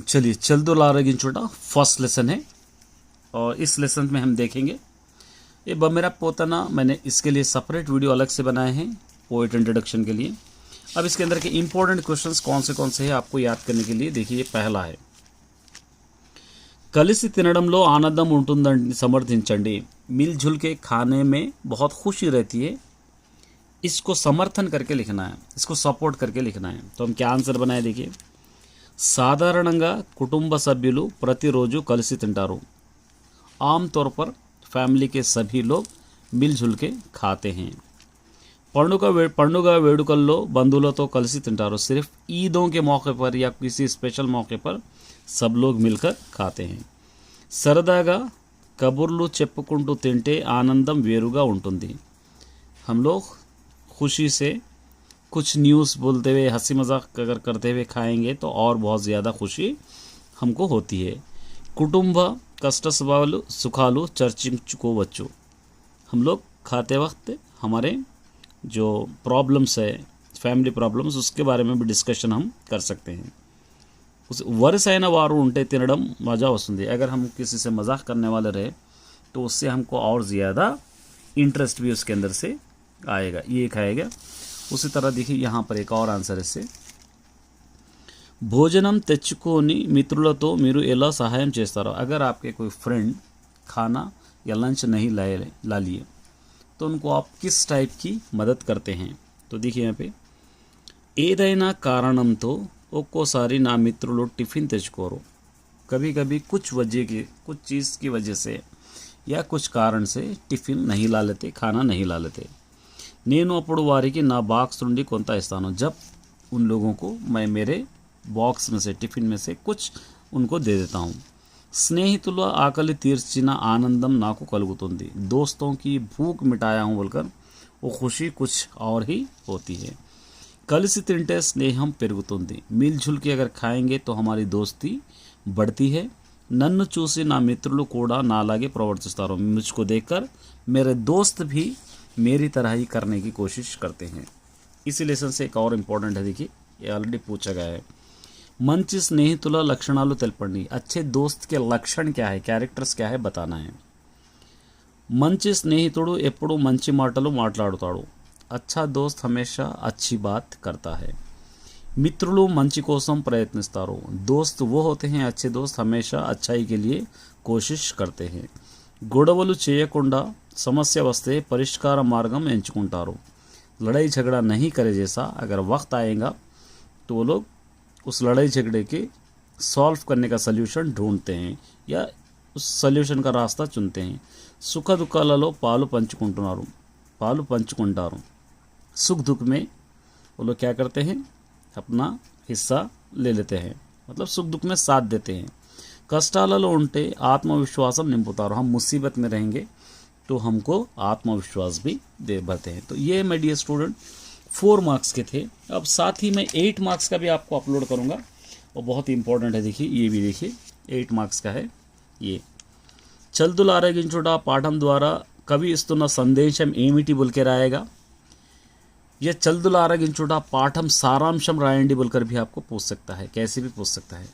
चलिए चलदुल आरोगिंचुटा first lesson है और इस लेसन में हम देखेंगे ये मेरा पोतना। मैंने इसके लिए सेपरेट वीडियो अलग से बनाए हैं पोएट इंट्रोडक्शन के लिए। अब इसके अंदर के इंपॉर्टेंट क्वेश्चंस कौन से हैं आपको याद करने के लिए देखिए। पहला है కలిసి తినడంలో ఆనందం ఉంటుందని समर्थిंचंडी। मिलजुल के खाने में बहुत खुशी रहती है। इसको समर्थन करके लिखना है, इसको सपोर्ट करके लिखना है। तो हम क्या आंसर बनाए देखिए। సాధారణంగా కుటుంబ సభ్యులు ప్రతిరోజు కలిసి తింటారు। आमतौर पर फैमिली के सभी लोग मिलजुल के खाते हैं। పండుగ వేడుకల్లో బంధువులతో కలిసి తింటారు। सिर्फ ईदों के मौके पर या किसी स्पेशल मौके पर सब लोग मिलकर खाते हैं। సరదాగా కబుర్లు చెప్పుకుంటూ తింటే ఆనందం వేరుగా ఉంటుంది। हम लोग खुशी से कुछ न्यूज़ बोलते हुए हंसी मजाक अगर करते हुए खाएंगे तो और बहुत ज़्यादा खुशी हमको होती है। कुटुंब कष्ट सवाल सुखालू चर्चिंచుకోవచ్చు। हम लोग खाते वक्त हमारे जो प्रॉब्लम्स है फैमिली प्रॉब्लम्स उसके बारे में भी डिस्कशन हम कर सकते हैं। उस वरसैन वारू उनटे तिनडम मज़ा वस्तुंदी। अगर हम किसी से मजाक करने वाले रहे तो उससे हमको और ज़्यादा इंटरेस्ट भी उसके अंदर से आएगा, ये खाएगा। उसी तरह देखिए यहाँ पर एक और आंसर है इससे। భోజనం తెచ్చుకొని మిత్రులతో మీరు ఎలా సహాయం చేస్తారో। अगर आपके कोई फ्रेंड खाना या लंच नहीं ला लिए तो उनको आप किस टाइप की मदद करते हैं। तो देखिए यहाँ पे ఏదైనా కారణంతో ఒక్కోసారి నా మిత్రులు టిఫిన్ తెచ్చుకోరు। कभी कभी कुछ चीज़ की वजह से या कुछ कारण से टिफ़िन नहीं ला लेते, खाना नहीं ला लेते। నేను అప్పుడు వారికి నా బాక్స్ నుండి కొంత ఇస్తాను। जब उन लोगों को मैं मेरे बॉक्स में से टिफ़िन में से कुछ उनको दे देता हूँ। స్నేహితుల ఆకలి తీర్చిన ఆనందం నాకు కలుగుతుంది। दोस्तों की भूख मिटाया हूँ बोलकर वो खुशी कुछ और ही होती है। కలిసి తింటే స్నేహం పెరుగుతుంది। मिलजुल के अगर खाएंगे तो हमारी दोस्ती बढ़ती है। నన్ను చూసి నా మిత్రులు కూడా నాలాగే ప్రవర్తిస్తారు। मुझको देखकर मेरे दोस्त भी मेरी तरह ही करने की कोशिश करते हैं। इसी लेसन से एक और इम्पोर्टेंट है, देखिए ये ऑलरेडी पूछा गया है। మంచి స్నేహితుల లక్షణాలు తెలపండి। अच्छे दोस्त के लक्षण क्या है, कैरेक्टर्स क्या है बताना है। మంచి స్నేహితుడు ఎప్పుడు మంచి మాటలు మాట్లాడుతాడు। अच्छा दोस्त हमेशा अच्छी बात करता है। మిత్రులు మంచి కోసం ప్రయత్నిస్తారు। दोस्त वो होते हैं अच्छे दोस्त हमेशा अच्छाई के लिए कोशिश करते हैं। గొడవలు చేయకుండా समस्या वस्ते परिष्कार मार्गम ఎంచుకుంటారు। लड़ाई झगड़ा नहीं करे जैसा अगर वक्त आएगा तो वो लोग उस लड़ाई झगड़े के सॉल्व करने का सल्यूशन ढूंढते हैं या उस सल्यूशन का रास्ता चुनते हैं। सुख दुखाలలో पालू पंचुకుంటారు। सुख दुख में वो लोग क्या करते हैं, अपना हिस्सा ले लेते हैं, मतलब सुख दुख में साथ देते हैं। కష్టాలలో ఉంటే आत्मविश्वासम निंपुतारो। हम मुसीबत में रहेंगे तो हमको आत्मविश्वास भी दे बढ़ते हैं। तो ये माय डियर स्टूडेंट 4 मार्क्स के थे। अब साथ ही मैं 8 मार्क्स का भी आपको अपलोड करूँगा और बहुत ही इंपॉर्टेंट है। देखिए ये भी देखिए 8 मार्क्स का है। ये చల్దుల ఆరగించుట పాఠం ద్వారా కవి ఇస్తున్న సందేశం ఏమిటి बोलकर आएगा। यह చల్దుల ఆరగించుట पाठम सारांशम रायंडी बोलकर भी आपको पूछ सकता है, कैसे भी पूछ सकता है।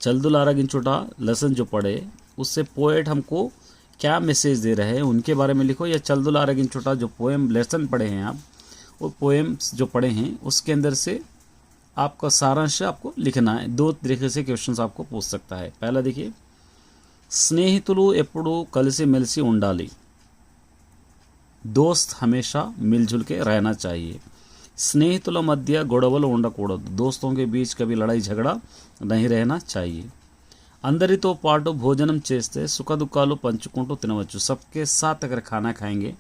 చల్దుల ఆరగించుట लेसन जो पढ़े उससे पोएट हमको क्या मैसेज दे रहे हैं उनके बारे में लिखो। या చల్దుల ఆరగించుట जो पोएम लेसन पढ़े हैं आप, वो पोएम्स जो पढ़े हैं उसके अंदर से आपका सारांश आपको लिखना है। 2 तरीके से क्वेश्चंस आपको पूछ सकता है। पहला देखिए, స్నేహితులు ఎప్పుడు కలిసిమెలిసి ఉండాలి। दोस्त हमेशा मिलजुल के रहना चाहिए। స్నేహితుల మధ్య గొడవలు ఉండకూడదు। दोस्तों के बीच कभी लड़ाई झगड़ा नहीं रहना चाहिए। అందరితో పాటు భోజనం చేస్తే సుఖ దుఃఖాలు పంచుకుంటూ తినవచ్చు। सबके साथ अगर खाना खाएंगे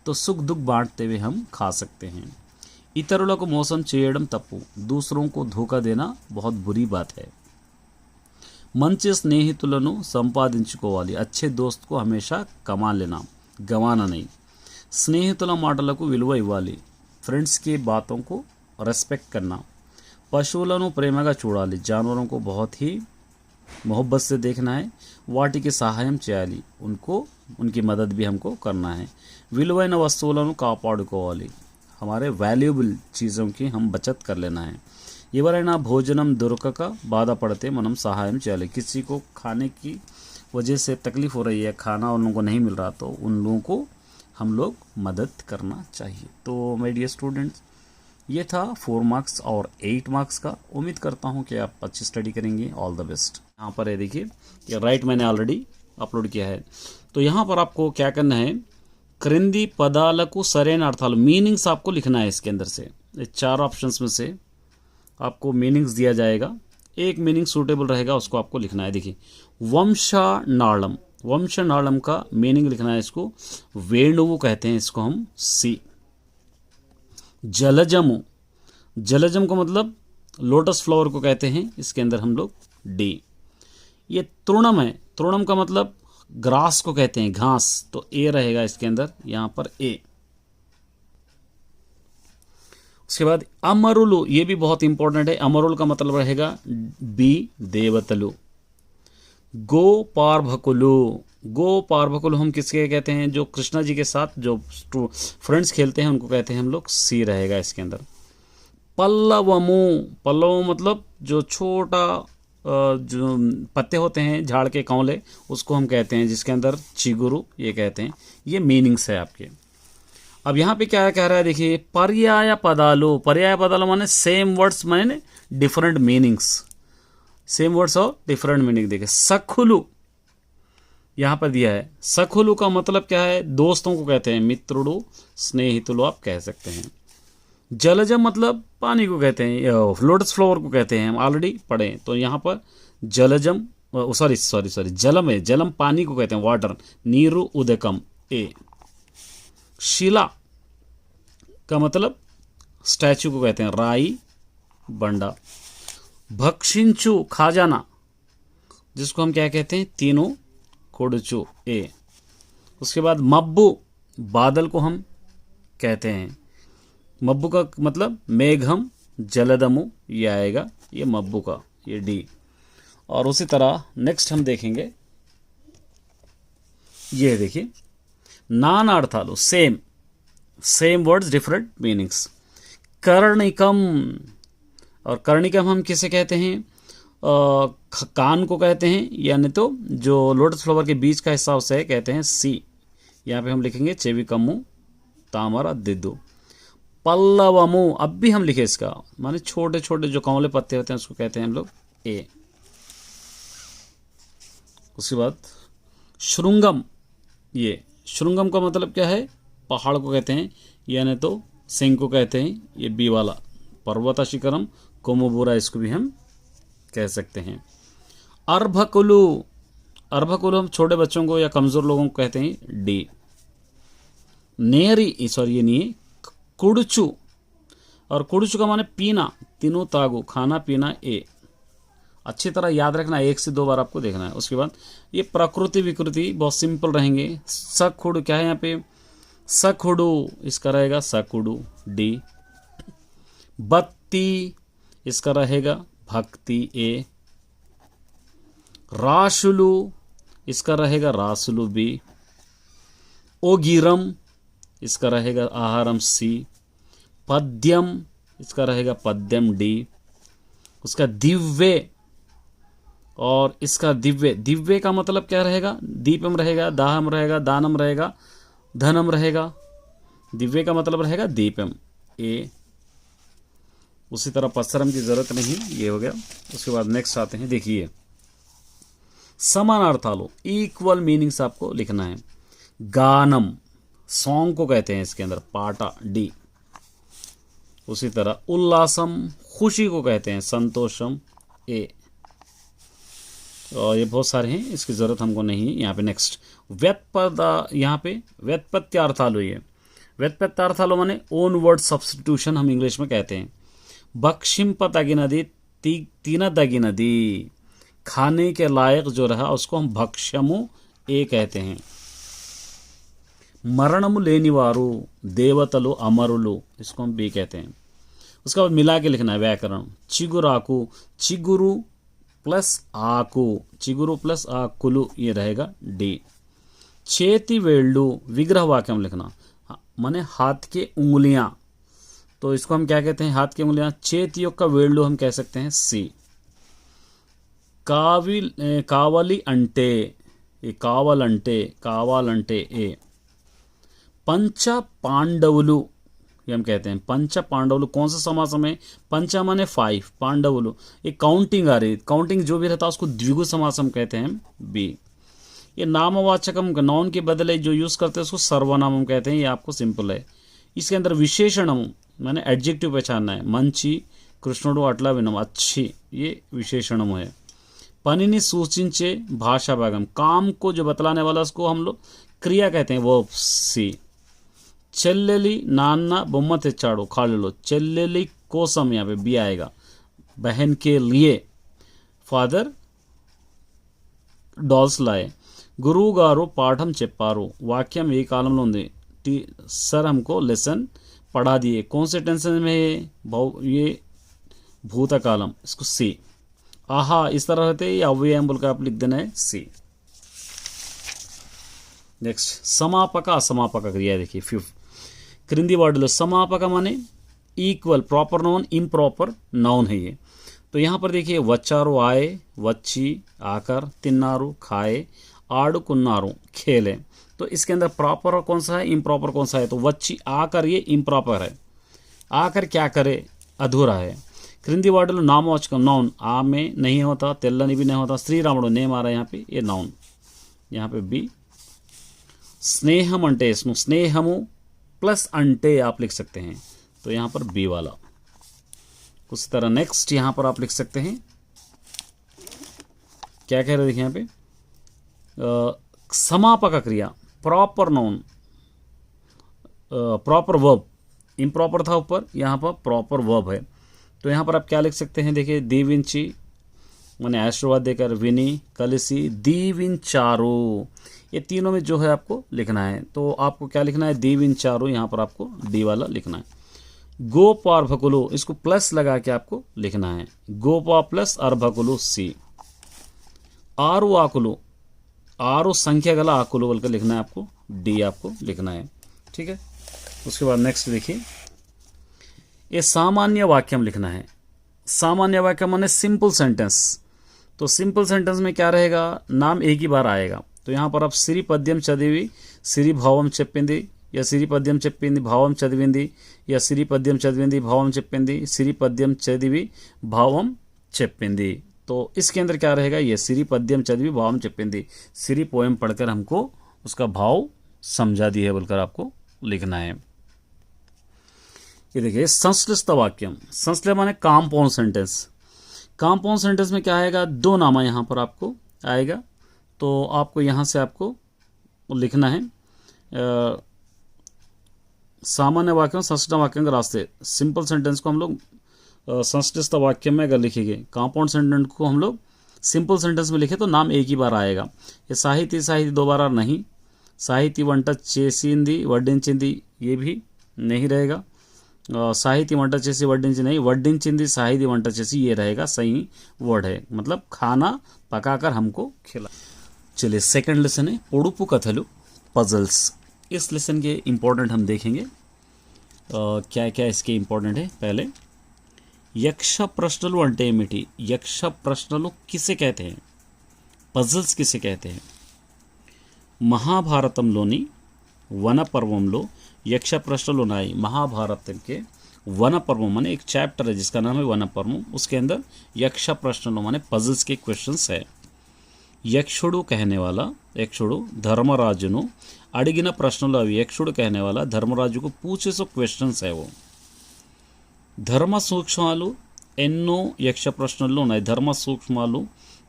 तो सुख दुख बांटते हुए हम खा सकते हैं। ఇతరులకు మోసం చేయడం తప్పు। दूसरों को धोखा देना बहुत बुरी बात है। మంచి స్నేహితులను సంపాదించుకోవాలి। अच्छे दोस्त को हमेशा कमा लेना, गंवाना नहीं। స్నేహితుల మాటలకు విలువ ఇవ్వాలి। फ्रेंड्स की बातों को रेस्पेक्ट करना। పశువులను ప్రేమగా చూడాలి। जानवरों को बहुत ही मोहब्बत से देखना है। వాటికి సహాయం చేయాలి, उनकी मदद भी हमको करना है। విలువైన వస్తువులను కాపాడుకోవాలి। हमारे वैल्यूबल चीज़ों की हम बचत कर लेना है। ఎవరైనా భోజనం దొరకక బాధపడితే మనం సహాయం చేయాలి. किसी को खाने की वजह से तकलीफ हो रही है, खाना उन लोगों को नहीं मिल रहा, तो उन लोगों को हम लोग मदद करना चाहिए. तो माय डियर स्टूडेंट्स, ये था 4 मार्क्स और 8 मार्क्स का. उम्मीद करता हूँ कि आप अच्छी स्टडी करेंगे. All the best. यहाँ पर है देखिए, ये राइट मैंने ऑलरेडी अपलोड किया है. तो यहाँ पर आपको क्या करना है, क्रिंदी पदाలకు సరైన అర్థాలు मीनिंग्स आपको लिखना है. इसके अंदर से 4 ऑप्शंस में से आपको मीनिंग्स दिया जाएगा, एक मीनिंग सूटेबल रहेगा उसको आपको लिखना है. देखिए, वंशनालम, वंशनालम का मीनिंग लिखना है. इसको वेणुవు कहते हैं, इसको हम सी. जलजमु, जलजम का मतलब लोटस फ्लावर को कहते हैं, इसके अंदर हम लोग डी. ये तृणम है, तृणम का मतलब ग्रास को कहते हैं, घास, तो ए रहेगा इसके अंदर, यहाँ पर ए. उसके बाद अमरुलु, ये भी बहुत इंपॉर्टेंट है. अमरुल का मतलब रहेगा बी देवतलु. गो पार्भकुलु, गो पार्भकुलु हम किसके कहते हैं, जो कृष्णा जी के साथ जो फ्रेंड्स खेलते हैं उनको कहते हैं हम लोग, सी रहेगा इसके अंदर. पल्लवमु, पल्लव मतलब जो छोटा जो पत्ते होते हैं झाड़ के कौले, उसको हम कहते हैं, जिसके अंदर चिगुरु ये कहते हैं. ये मीनिंग्स है आपके. अब यहाँ पे क्या कह रहा है, देखिए, पर्याय पदालु, पर्याय पदालु माने सेम वर्ड्स माने डिफरेंट मीनिंग्स, सेम वर्ड्स और डिफरेंट मीनिंग. देखिए, सखुलु यहाँ पर दिया है. सखुलु का मतलब क्या है, दोस्तों को कहते हैं, मित्रुडु, स्नेहितुलु आप कह सकते हैं. जलजम मतलब पानी को कहते हैं, लोटस फ्लावर को कहते हैं, हम ऑलरेडी पढ़े. तो यहाँ पर जलजम, सॉरी जलम है, जलम पानी को कहते हैं, वाटर. नीरु उदकम ए. शिला का मतलब स्टैचू को कहते हैं, राई बंडा. भक्षिंचु खा जाना, जिसको हम क्या कहते हैं, तीनों कोडचु ए. उसके बाद मब्बू, बादल को हम कहते हैं. मब्बू का मतलब मेघम जलदमु, ये आएगा, ये मब्बू का, ये डी. और उसी तरह नेक्स्ट हम देखेंगे, ये देखिए, नाना अर्थालु, same, same words different meanings. कर्णिकम, और कर्णिकम हम किसे कहते हैं, कान को कहते हैं, यानी तो जो लोटस फ्लावर के बीच का हिस्सा उसे कहते हैं, सी. यहाँ पे हम लिखेंगे चेविकम्मु तामरा दिद्दू. पल्लवमु, अब भी हम लिखे इसका, माने छोटे छोटे जो कौले पत्ते होते हैं उसको कहते हैं हम लोग, ए. उसके बाद श्रृंगम, ये श्रृंगम का मतलब क्या है, पहाड़ को कहते हैं, यानी तो सिंह को कहते हैं, ये बी वाला. पर्वत शिखरम कोमुबुरा, इसको भी हम कह सकते हैं. अर्भकुलु, अर्भकुलु हम छोटे बच्चों को या कमजोर लोगों को कहते हैं, डी. नेरी, सॉरी ये नहीं, कुड़चू, और कुड़चू का माने पीना, तीनों तागु, खाना पीना, ए. अच्छी तरह याद रखना, 1 से 2 बार आपको देखना है. उसके बाद ये प्रकृति विकृति बहुत सिंपल रहेंगे. सखुड़ क्या है यहाँ पे, सखुड़ू, इसका रहेगा सकुड़ू, डी. बत्ती, इसका रहेगा भक्ति, ए. राशुलू, इसका रहेगा रासुलू, बी. ओगिरम, इसका रहेगा आहारम, सी. पद्यम, इसका रहेगा पद्यम, डी. उसका दिव्य, और इसका दिव्य, दिव्य का मतलब क्या रहेगा, दीपम रहेगा, दाहम रहेगा, दानम रहेगा, धनम रहेगा. दिव्य का मतलब रहेगा दीपम, ए. उसी तरह पत्सरम की जरूरत नहीं, ये हो गया. उसके बाद नेक्स्ट आते हैं, देखिए, समानार्थालो, इक्वल मीनिंग्स आपको लिखना है. गानम, सॉन्ग को कहते हैं, इसके अंदर पाटा, डी. उसी तरह उल्लासम, खुशी को कहते हैं, संतोषम, ए. और ये बहुत सारे हैं, इसकी ज़रूरत हमको नहीं. यहाँ पे नेक्स्ट व्युत्पदा, यहाँ पे व्युत्पत्त्यार्थालु, ये व्युत्पत्त्यार्थालु माने ओन वर्ड सब्स्टिट्यूशन हम इंग्लिश में कहते हैं. भक्षिंपतगिनदी, तीनदगिनदी, खाने के लायक जो रहा उसको हम भक्ष्यमु, ए कहते हैं. मरणमु लेनिवारु, देवतलु अमरुलु, इसको हम बी कहते हैं. उसका बाद मिला के लिखना है व्याकरण. चिगुराकु, चिगुरु प्लस आकु, चिगुरु प्लस आकुलु, ये रहेगा, डी. చేతి వేళ్ళు విగ్రహ వాక్యం लिखना, माने हाथ के उंगलियां. तो तो इसको हम क्या कहते हैं, हाथ की उंगलियां। చేతి యొక్క వేళ్ళు हम कह सकते हैं सी। కావలి అంటే, ये కావాలంటే ए। पंच पांडवुलु ये हम कहते हैं, पंच पांडवुलु कौन सा समास में, पंचा माने 5, पांडवुलु ये काउंटिंग आ रही, काउंटिंग जो भी रहता है उसको द्विगु समास हम कहते हैं बी। ये नामवाचक हम नाउन के बदले जो यूज़ करते हैं उसको सर्वनाम हम कहते हैं, ये आपको सिंपल है। इसके अंदर विशेषणम मैंने एडजेक्टिव पहचानना है, मंची कृष्णुडु अट्ला विनम अच्छी, ये विशेषणम है। पनिनि सूचिंचे भाषा भागम, काम को जो बतलाने वाला उसको हम लोग क्रिया कहते हैं, वो सी। చెల్లెలి నాన్న బొమ్మ తెచ్చాడు ఖాళీలో, చెల్లెలి కోసం यहाँ पे बी आएगा, बहन के लिए। फादर डॉल्स लाए। గురువు గారు పాఠం చెప్పారు, వాక్యం ఏ కాలంలో ఉంది, सर हमको लेसन पढ़ा दिए, कौन से टेंशन में है, ये भूतकालम, इसको सी। आहा इस तरह रहते ये अव्ययम बोलकर आप लिख देना है सी। नेक्स्ट समापक असमापक क्रिया देखिए 5 क्रिंदी वार्डलो समापक माने equal proper noun improper noun है ये। तो यहाँ पर देखिए వచ్చారు आए, వచ్చి आकर, తిన్నారు खाए, ఆడుకున్నారు खेले। तो इसके अंदर प्रॉपर कौन सा है, इम्प्रॉपर कौन सा है, तो వచ్చి आकर ये इम्प्रॉपर है, आकर क्या करे अधूरा है। क्रिंदी वार्डलो नामवाचकम नाउन आ में नहीं होता, తెల్లని भी नहीं होता, श्रीरामुడు नेम आ रहा है यहाँ पे, ये नाउन यहाँ पे बी। स्नेहम अंटे इसमें स्नेहमु प्लस अंटे आप लिख सकते हैं, तो यहाँ पर बी वाला। उस तरह नेक्स्ट यहाँ पर आप लिख सकते हैं, क्या कह रहे देखिए यहाँ पे समापक क्रिया proper noun proper verb, improper था ऊपर, यहाँ पर प्रॉपर वर्ब है। तो यहाँ पर आप क्या लिख सकते हैं, देखिए दीविंची मैंने आशीर्वाद देकर, विनी कलिसी दीविंचारो, ये तीनों में जो है आपको लिखना है। तो आपको क्या लिखना है, दीविंचारो, यहाँ पर आपको डी वाला लिखना है। गोप अर्भकुलु इसको प्लस लगा के आपको लिखना है, गोपा प्लस अर्भकुलु सी। आरु आकुलु, आरु संख्या गला आकुलु बोलकर लिखना है आपको, डी आपको लिखना है, ठीक है। उसके बाद नेक्स्ट देखिए, ये सामान्य वाक्यम लिखना है। सामान्य वाक्य माने सिंपल सेंटेंस। तो सिंपल सेंटेंस में क्या रहेगा, नाम एक ही बार आएगा। तो यहाँ पर आप సిరి పద్యం చదివి సిరి భావం చెప్పింది, या సిరి పద్యం చెప్పింది భావం చదివింది, या సిరి పద్యం చదివింది భావం చెప్పింది, సిరి పద్యం చదివి భావం చెప్పింది। तो इसके अंदर क्या रहेगा, ये సిరి పద్యం చదివి భావం చెప్పింది, సిరి पोएम पढ़कर हमको उसका भाव समझा दी है बोलकर आपको लिखना है। ये देखिए संश्लिष्ट वाक्यम, संश्लिष्ट माने कंपाउंड सेंटेंस। कंपाउंड सेंटेंस में क्या आएगा, दो नामा यहाँ पर आपको आएगा। तो आपको यहाँ से आपको लिखना है सामान्य वाक्यों संश्लिष्ट वाक्यों के रास्ते। सिंपल सेंटेंस को हम लोग संश्लिष्ट वाक्य में अगर लिखेंगे, कंपाउंड सेंटेंस को हम लोग सिंपल सेंटेंस में लिखे तो नाम एक ही बार आएगा। ये साहित्य साहित्य दो बार नहीं, साहित्य వంట చేసింది వడ్డించింది ये भी नहीं रहेगा, साहित्य వంట చేసి వడ్డించి नहीं, వడ్డించింది साहित्य వంట చేసి ये रहेगा, सही वर्ड है, मतलब खाना पकाकर हमको खिला। चलिए सेकंड लेसन है పొడుపు కథలు पजल्स। इस लेसन के इम्पोर्टेंट हम देखेंगे क्या क्या इसके इम्पोर्टेंट है। पहले यक्ष प्रश्नलु అంటే ఏమిటి, यक्ष प्रश्नलु किसे कहते हैं, पजल्स किसे कहते हैं। మహాభారతంలోని వన పర్వంలో యక్ష ప్రశ్నలు ఉన్నాయి। महाभारत के वन पर्व माने एक चैप्टर है जिसका नाम है वन पर्व, उसके अंदर यक्ष प्रश्नों माने पजल्स के क्वेश्चंस है। यक्षुడు कहने वाला, यक्षुడు धर्मराजुनु అడిగిన ప్రశ్నలు అవి, యక్షుడు कहने वाला धर्मराजु को पूछे सो क्वेश्चंस है वो। धर्म सूक्ष्मालु ఎన్నో यक्ष ప్రశ్నలు ఉన్నాయి। धर्म सूक्ष्मालु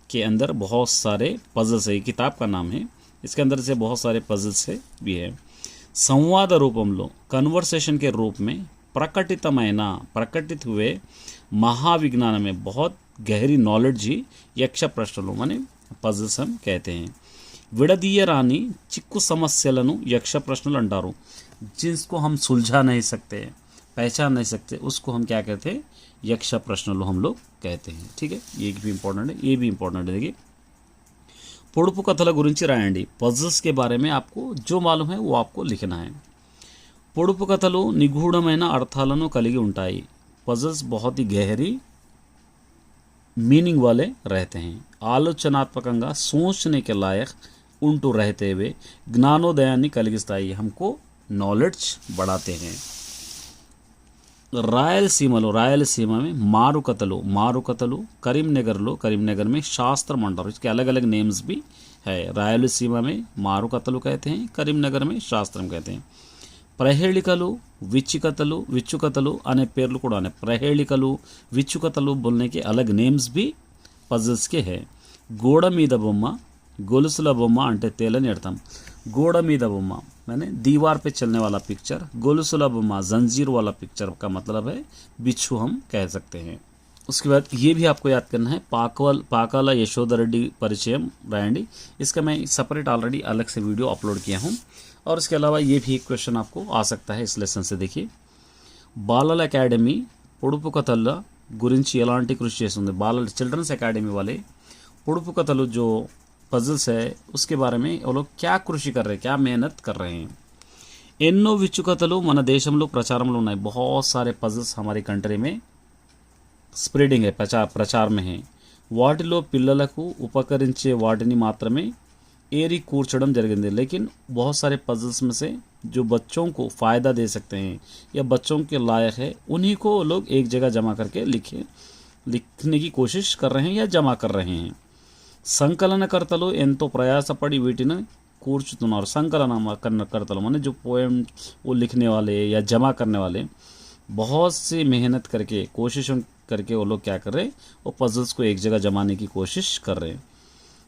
के अंदर बहुत सारे पजल्स है, किताब का नाम है, इसके अंदर से बहुत सारे पजल्स है भी है। संवाद रूपंलो कन्वर्सेशन के रूप में प्रकटितమైన प्रकटित हुए महाविज्ञान में बहुत गहरी नॉलेज ही यक्ष प्रश्नలు माने पजल्स हम कहते हैं। విడదీయరాని చిక్కు సమస్యలను యక్ష ప్రశ్నలు అంటారు, जिसको हम सुलझा नहीं सकते, पहचान नहीं सकते, उसको हम क्या कहते हैं, यक्ष प्रश्नలు हम लोग कहते हैं, ठीक है। ये भी इंपॉर्टेंट है, ये भी इंपॉर्टेंट है। देखिए పొడుపు కథల గురించి రాయండి, पजल्स के बारे में आपको जो मालूम है वो आपको लिखना है। పొడుపు కథలు నిగూఢమైన అర్థాలను కలిగి ఉంటాయి. పజల్స్ बहुत ही गहरी मीनिंग वाले रहते हैं. ఆలోచనాత్మకంగా सोचने के लायक ఉంటూ रहते हुए జ్ఞానోదయాన్ని కలిగిస్తాయి. हमको नॉलेज बढ़ाते हैं. రాయలసీమ में మారుకథలు करीमनगर में शास्त्र मंडल, इसके अलग अलग नेम्स भी है. रायलसीमा में मारुकथलु कहते हैं, करीमनगर में शास्त्रम कहते हैं. ప్రహేళికలు విచ్చుకథలు అనే పేర్లు కూడా ఉన్నాయి. ప్రహేళికలు విచ్చుకథలు बोलने के अलग नेम्स भी पजल्स के है. గోడ మీద బొమ్మ, గొలుసుల బొమ్మ అంటే తేలని అర్థం. గోడ మీద బొమ్మ मैंने दीवार पे चलने वाला पिक्चर, गोलुसुला बొమ్మ जंजीर वाला पिक्चर का मतलब है बिच्छू हम कह सकते हैं. उसके बाद ये भी आपको याद करना है पाकाला यशोधरेड्डी परिचयम रायंडी. इसका मैं सेपरेट ऑलरेडी अलग से वीडियो अपलोड किया हूँ. और इसके अलावा ये भी एक क्वेश्चन आपको आ सकता है इस लेसन से. देखिए, బాలల అకాడమీ పొడుపు కథల గురించి ఎలాంటి కృషి చేస్తుంది. బాలల चिल्ड्रंस अकेडमी वाले పొడుపు కథలు जो पजल्स है उसके बारे में वो लोग क्या कृषि कर रहे हैं, क्या मेहनत कर रहे हैं. ఎన్నో విచ్చుకథలు మన దేశంలో ప్రచారంలో ఉన్నాయి. बहुत सारे पजल्स हमारी कंट्री में స్ప్రెడింగ్ है, ప్రచాर में है. వాటిలో పిల్లలకు ఉపకరించే వాటిని మాత్రమే ఏరి కూర్చడం జరిగింది. लेकिन बहुत सारे पजल्स में से जो बच्चों को फ़ायदा दे सकते हैं या बच्चों के लायक है उन्हीं को लोग एक जगह जमा करके लिखने की कोशिश कर रहे हैं या जमा कर रहे हैं. సంకలనకర్తలు ఎంతో ప్రయాసపడి వీటిని కూర్చుతున్నారు. संकलनकर्ताओं माने जो पोएम वो लिखने वाले या जमा करने वाले बहुत सी मेहनत करके कोशिश करके वो लोग क्या कर रहे हैं, वो पजल्स को एक जगह जमाने की कोशिश कर रहे हैं.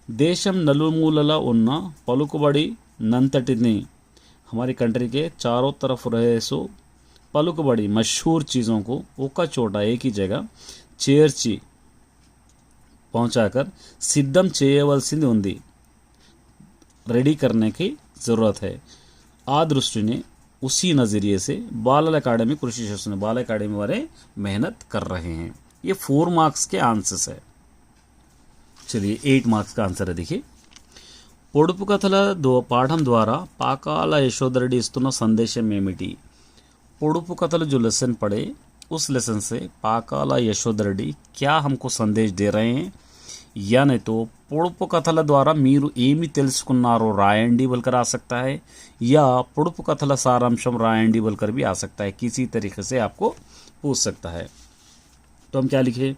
देशम नలుమూలల ఉన్న పలుకుబడి నంతటిని, हमारी कंट्री के चारों तरफ रहे सो पलुकबड़ी मशहूर चीज़ों को ओका चोटा एक ही जगह చేర్చి पहुंचाकर సిద్ధం చేయవలసింది ఉంది, रेडी करने की ज़रूरत है. आ दृष्टि ने उसी नज़रिए से बालल अकाडमी कृषि शास्त्र बाल अकाडमी वाले मेहनत कर रहे हैं. ये 4 मार्क्स के आंसर्स है. चलिए 8 मार्क्स का आंसर है. देखिए, పొడుపు కథల పాఠం ద్వారా పాకాల యశోధరెడ్డి ఇస్తున్న సందేశం ఏమిటి. పొడుపు కథలు जो लेसन पढ़े उस लेसन से पाकाला यशोधरेड्डी क्या हमको संदेश दे रहे हैं, या नहीं तो పొడుపు కథల ద్వారా మీరు ఏమి తెలుసుకున్నారో రాయండి बोलकर आ सकता है, या పొడుపు కథల सारांशम रायंडी बोलकर भी आ सकता है. किसी तरीके से आपको पूछ सकता है. तो हम क्या लिखे,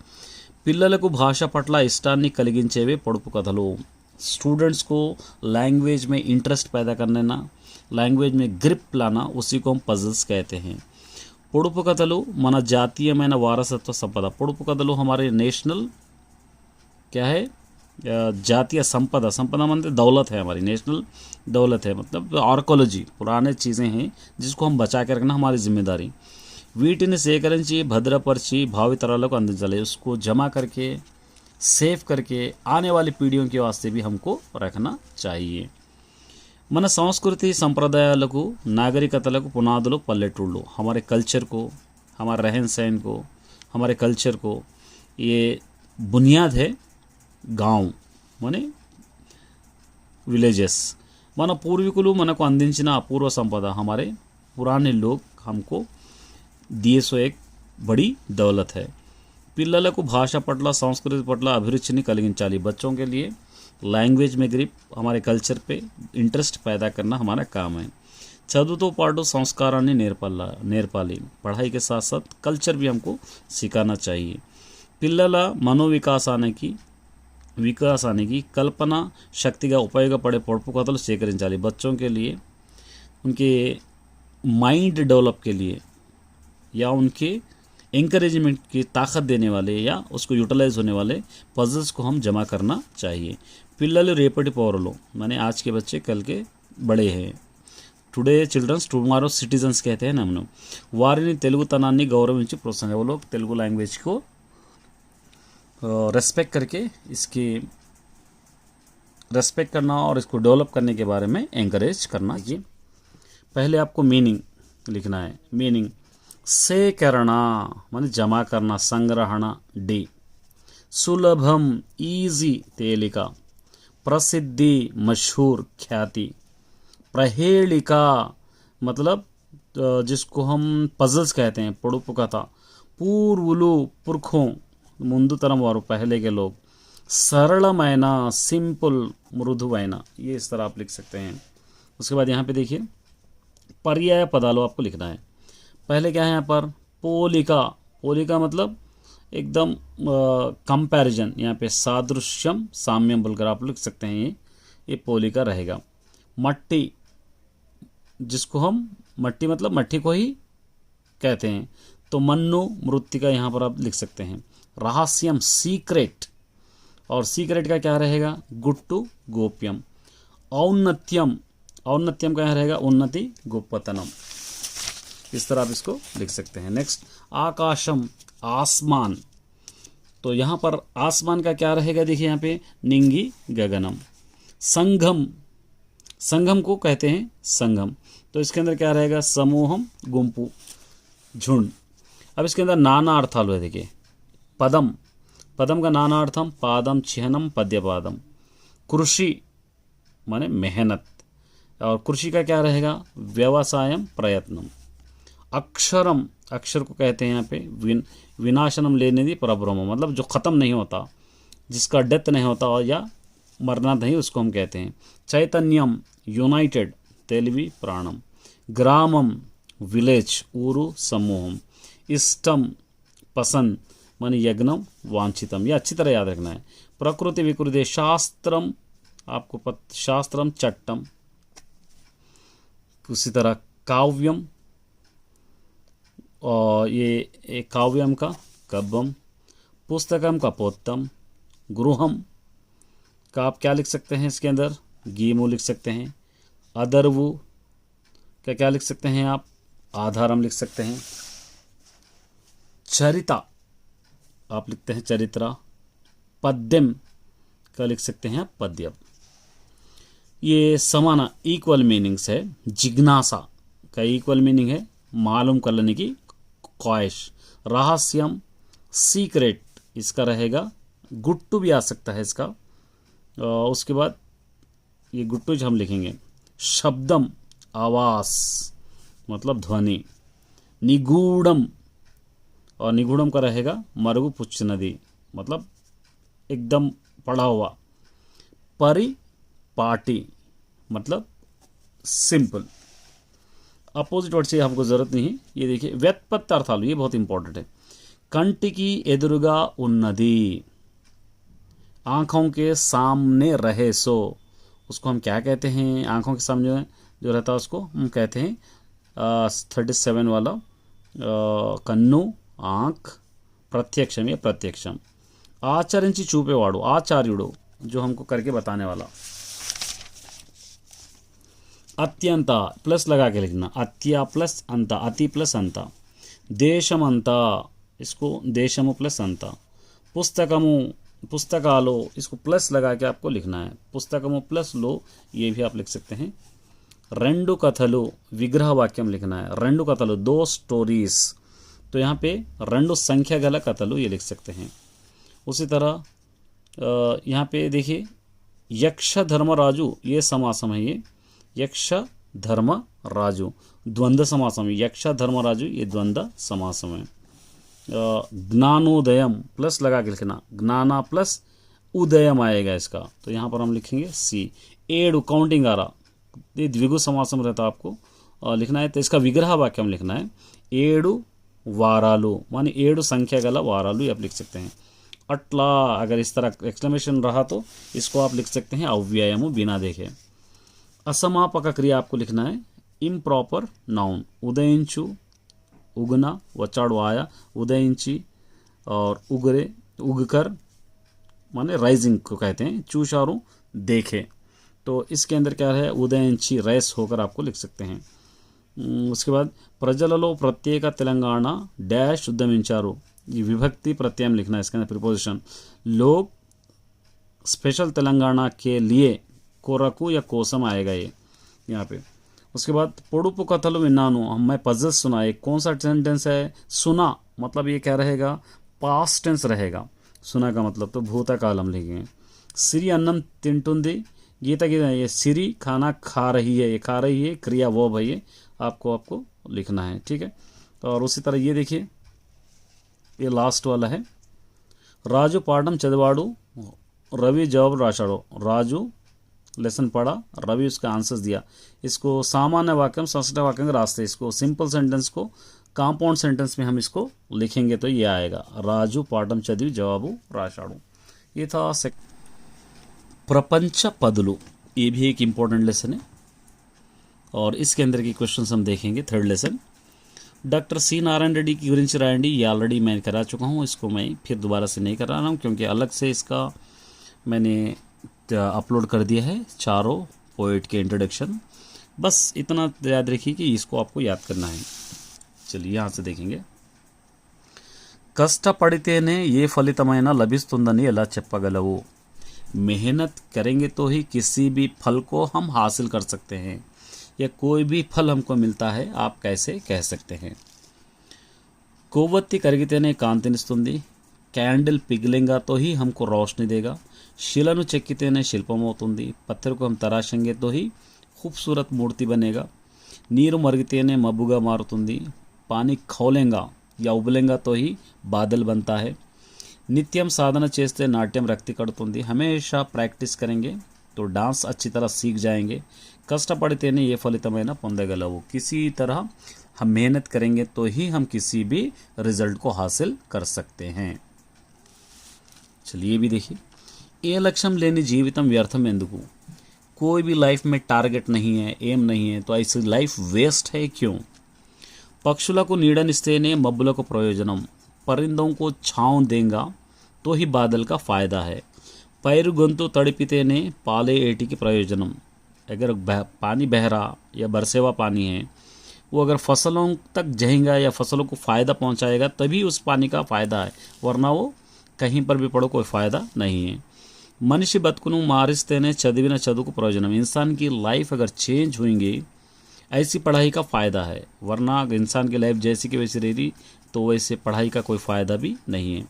పిల్లలకు భాష పట్ల ఇష్టాన్ని కలిగించేవే పొడుపు కథలు. स्टूडेंट्स को लैंग्वेज में इंटरेस्ट पैदा करने ना, लैंग्वेज में ग्रिप लाना, उसी को हम पजल्स कहते हैं. పొడుపు కథలు మన జాతీయమైన వారసత్వ సంపద. పొడుపు కథలు हमारे नेशनल क्या है, जातीय संपदा. संपदा मतलब दौलत है, हमारी नेशनल दौलत है. मतलब आर्कोलॉजी, पुराने चीज़ें हैं जिसको हम बचा के रखना हमारी जिम्मेदारी. వీటిని సేకరించి భద్రపరిచి భావితరాలకు అందించాలి. उसको जमा करके सेव करके आने वाली पीढ़ियों के वास्ते भी हमको रखना चाहिए. మన సంస్కృతి సంప్రదాయాలకు నాగరికతలకు పునాదులు పల్లెటూళ్ళు. हमारे कल्चर को, हमारे रहन सहन को, हमारे कल्चर को ये बुनियाद है गांव माने विलेजेस. మన పూర్వీకులు మనకు అందించిన అపూర్వ సంపద. हमारे पुराने लोग हमको दिए सो एक बड़ी दौलत है. పిల్లలకు భాష పట్ల సంస్కృతి పట్ల అభిరుచిని కలిగించాలి. बच्चों के लिए लैंग्वेज में ग्रिप, हमारे कल्चर पे इंटरेस्ट पैदा करना हमारा काम है. చదువుతో పాటు సంస్కారాన్ని నేర్పాలి. पढ़ाई के साथ साथ कल्चर भी हमको सिखाना चाहिए. పిల్లల వికాసానికి కల్పన శక్తిగా ఉపయోగపడే పొడుపు కథలు సేకరించాలి. बच्चों के लिए उनके माइंड डेवलप के लिए या उनके इंकरेजमेंट की ताकत देने वाले या उसको यूटिलाइज होने वाले पजल्स को हम जमा करना चाहिए. పిల్లలు రేపటి పౌరులు, माने आज के बच्चे कल के बड़े हैं. टुडे चिल्ड्रंस टुमारो सिटीजन्स कहते हैं ना हम लोग. వారిని తెలుగుతనాన్ని గౌరవించి ప్రోత్సహించాలి. वो लोग तेलुगु लैंग्वेज को रेस्पेक्ट करके इसकी रेस्पेक्ट करना और इसको डेवलप करने के बारे में एंकरेज करना. ये पहले आपको मीनिंग लिखना है. मीनिंग సేకరణ माने जमा करना, संग्रहण डी. सुलभम ఈజీ తేలిక, प्रसिद्धि मशहूर ख्याति, प्रहेलिका मतलब जिसको हम पजल्स कहते हैं, పొడుపు కథ, పూర్వులు పుర్ఖों ముందు తరం వారు पहले के लोग, सरलమైన सिंपल मृदुवैना, ये इस तरह आप लिख सकते हैं। उसके बाद यहाँ पे देखिए पर्याय पदालो आपको लिखना है। पहले क्या है यहाँ पर पोलिका, पोलिका मतलब एकदम कंपैरिजन, यहाँ पे सादृश्यम साम्यम बोलकर आप लिख सकते हैं, ये पोलिका रहेगा। मट्टी, जिसको हम मट्टी मतलब मट्टी को ही कहते हैं, तो मन्नु मृत्तिका यहाँ पर आप लिख सकते हैं। रहस्यम सीक्रेट, और सीक्रेट का क्या रहेगा गुट्टू गोप्यम। औन्नत्यम, औन्नत्यम का यहाँ रहेगा उन्नति गोपतनम, इस तरह आप इसको लिख सकते हैं। नेक्स्ट आकाशम आसमान, तो यहाँ पर आसमान का क्या रहेगा देखिए यहाँ पे निंगी गगनम। संघम, संघम को कहते हैं संगम, तो इसके अंदर क्या रहेगा समूहम गुंपू झुंड। अब इसके अंदर नाना अर्थालु है देखिए। पदम, पदम का नाना अर्थम पादम चिह्नम पद्यपादम। कृषि माने मेहनत, और कृषि का क्या रहेगा व्यवसायम प्रयत्नम। अक्षरम, अक्षर को कहते हैं यहाँ पे विनाशनम लेने दी परब्रह्म, मतलब जो ख़त्म नहीं होता, जिसका डेथ नहीं होता और या मरना नहीं, उसको हम कहते हैं। चैतन्यम यूनाइटेड तेलवी प्राणम। ग्रामम विलेज ऊरु समूहम। इष्टम पसंद माने यज्ञम वांछितम, यह अच्छी तरह याद रखना है। प्रकृति विकृति शास्त्रम, आपको शास्त्रम चट्टम। उसी तरह काव्यम, और ये काव्यम का कब्बम। पुस्तकम का पोत्तम। गृहम का आप क्या लिख सकते हैं इसके अंदर गीमू लिख सकते हैं। अदरवु का क्या लिख सकते हैं आप आधारम लिख सकते हैं। चरिता आप लिखते हैं चरित्रा। पद्यम का लिख सकते हैं पद्यम। ये समाना इक्वल मीनिंग्स है। जिज्ञासा का इक्वल मीनिंग है मालूम कर लेने की ख्वाहिश। रहस्यम सीक्रेट, इसका रहेगा गुट्टू भी आ सकता है इसका। उसके बाद ये गुट्टू जो हम लिखेंगे। शब्दम आवास मतलब ध्वनि। निगूढ़म, और निगूढ़म का रहेगा मरगु पुच्छ नदी मतलब एकदम पड़ा हुआ। परिपाटी मतलब सिंपल। अपोजिट वर्ड से आपको ज़रूरत नहीं है। ये देखिए व्युत्पत्ति अर्थालु, ये बहुत इंपॉर्टेंट है। कंटिकी एदुरुगा उन्नति, आँखों के सामने रहे सो, उसको हम क्या कहते हैं। आँखों के सामने जो रहता है उसको हम कहते हैं 37 वाला कन्नु आँख। प्रत्यक्षम या प्रत्यक्षम। आचరించి చూపేవాడు आचार्युడు, जो हमको करके बताने वाला। अत्यंत प्लस लगा के लिखना। अत्या प्लस अंता, अति प्लस अंता। देशमंता, इसको देशमु प्लस अंता। पुस्तकमु पुस्तकालो, इसको प्लस लगा के आपको लिखना है। पुस्तकमु प्लस लो, ये भी आप लिख सकते हैं। रेंडु कथलु विग्रह वाक्यम लिखना है। रेंडु कथलु दो स्टोरीज, तो यहाँ पे रेंडु संख्या गला कथलु ये लिख सकते हैं। उसी तरह यहाँ पे देखिए यक्ष धर्मराजु, ये समासम है। ये यक्ष धर्म राजु द्वंद्व समासम है। यक्ष धर्मराजु ये द्वंद्व समासम है। ज्ञानोदयम प्लस लगा के लिखना। ज्ञाना प्लस उदयम आएगा इसका, तो यहाँ पर हम लिखेंगे सी। एडु काउंटिंग आ रहा, ये द्विगु समासम रहता आपको लिखना है, तो इसका विग्रह वाक्य हम लिखना है। एडु वारालु माने एडु संख्या गला वारालु, आप लिख सकते हैं। अट्ला, अगर इस तरह एक्सक्लेमेशन रहा तो इसको आप लिख सकते हैं अव्ययमु बिना देखे। असमापक क्रिया आपको लिखना है। इम्प्रॉपर नाउन उदयिंचु उगना वचाड़ो आया, उदयिंची और उगरे उगकर माने राइजिंग को कहते हैं। चूशारू देखे, तो इसके अंदर क्या है उदयिंची रेस होकर आपको लिख सकते हैं। उसके बाद प्रजలలో प्रत्येक तेलंगाना डैश उद्यमिंचारू, ये विभक्ति प्रत्यय लिखना है इसके अंदर प्रीपोजिशन। लोग स्पेशल तेलंगाना के लिए कोरकू या कोसम आएगा ये यहाँ पे। उसके बाद पोड़ुपु कथलु विन्नानु, मैं पजल सुना। एक कौन सा सेंटेंस है सुना, मतलब ये क्या रहेगा पास्ट टेंस रहेगा। सुना का मतलब तो भूतकाल हम लिखेंगे। सिरी अन्नम तिंटुंदी, गीता की ये सिरी खाना खा रही है, ये खा रही है क्रिया वर्ब है, ये आपको लिखना है, ठीक है। और उसी तरह ये देखिए, ये लास्ट वाला है, राजू पाठम चदवाड़ू रवि जवाब राशाड़ो। राजू लेसन पढ़ा, रवि उसका आंसर्स दिया। इसको सामान्य वाक्यम संस्कृत वाक्यम के रास्ते, इसको सिंपल सेंटेंस को कांपाउंड सेंटेंस में हम इसको लिखेंगे तो ये आएगा, राजू पाठम चदिवी जवाबु राशाड़ू। ये था प्रपंच पदुलु, ये भी एक इम्पोर्टेंट लेसन है और इसके अंदर की क्वेश्चंस हम देखेंगे। Third lesson, doctor C Narayana Reddy की गुరించి रायंडी, ये ऑलरेडी मैं करा चुका हूँ, इसको मैं फिर दोबारा से नहीं करा रहा हूँ क्योंकि अलग से इसका मैंने अपलोड कर दिया है, चारों पोएट के इंट्रोडक्शन। बस इतना याद रखिए कि इसको आपको याद करना है। चलिए यहाँ से देखेंगे, కష్టపడితేనే ఏ ఫలితమైనా లభిస్తుందని ఎలా చెప్పగలవు। मेहनत करेंगे तो ही किसी भी फल को हम हासिल कर सकते हैं, या कोई भी फल हमको मिलता है, आप कैसे कह सकते हैं। కొవ్వొత్తి కరిగితేనే కాంతినిస్తుంది, कैंडल पिघलेगा तो ही हमको रोशनी देगा। शिలను చెక్కితేనే శిల్పం అవుతుంది, पत्थर को हम तराशेंगे तो ही खूबसूरत मूर्ति बनेगा। నీరు మరిగితేనే మబ్బుగా మారుతుంది, पानी खौलेगा या उबलेगा तो ही बादल बनता है। नित्यम साधना చేస్తే नाट्यम रक्ति कड़तुंदी, हमेशा प्रैक्टिस करेंगे तो डांस अच्छी तरह सीख जाएंगे। कष्टपड़ितेने ये फलितमैना పొందగలవు, किसी तरह हम मेहनत करेंगे तो ही हम किसी भी रिजल्ट को हासिल कर सकते हैं। चलिए भी देखिए, ఏ లక్ష్యం లేని జీవితం వ్యర్థం ఎందుకు। कोई भी लाइफ में टारगेट नहीं है, एम नहीं है, तो ऐसी लाइफ वेस्ट है क्यों। పక్షులకు నీడనిస్తేనే మబ్బులకు ప్రయోజనం, परिंदों को छांव देगा तो ही बादल का फ़ायदा है। पैरु गंतु तड़पितेने पाले एटी की प्रयोजनम, अगर पानी बह रहा या बरसे हुआ पानी है, वो अगर फसलों तक जाएगा या फसलों को फ़ायदा पहुंचाएगा तभी उस पानी का फ़ायदा है, वरना वो कहीं पर भी पड़ो कोई फ़ायदा नहीं है। मनुष्य बतकुनु मारिस्तेने चदिविना चदुकु प्रयोजनम, इंसान की लाइफ अगर चेंज होंगी ऐसी पढ़ाई का फ़ायदा है, वरना अगर इंसान की लाइफ जैसी की वैसी रही तो वैसे पढ़ाई का कोई फ़ायदा भी नहीं है।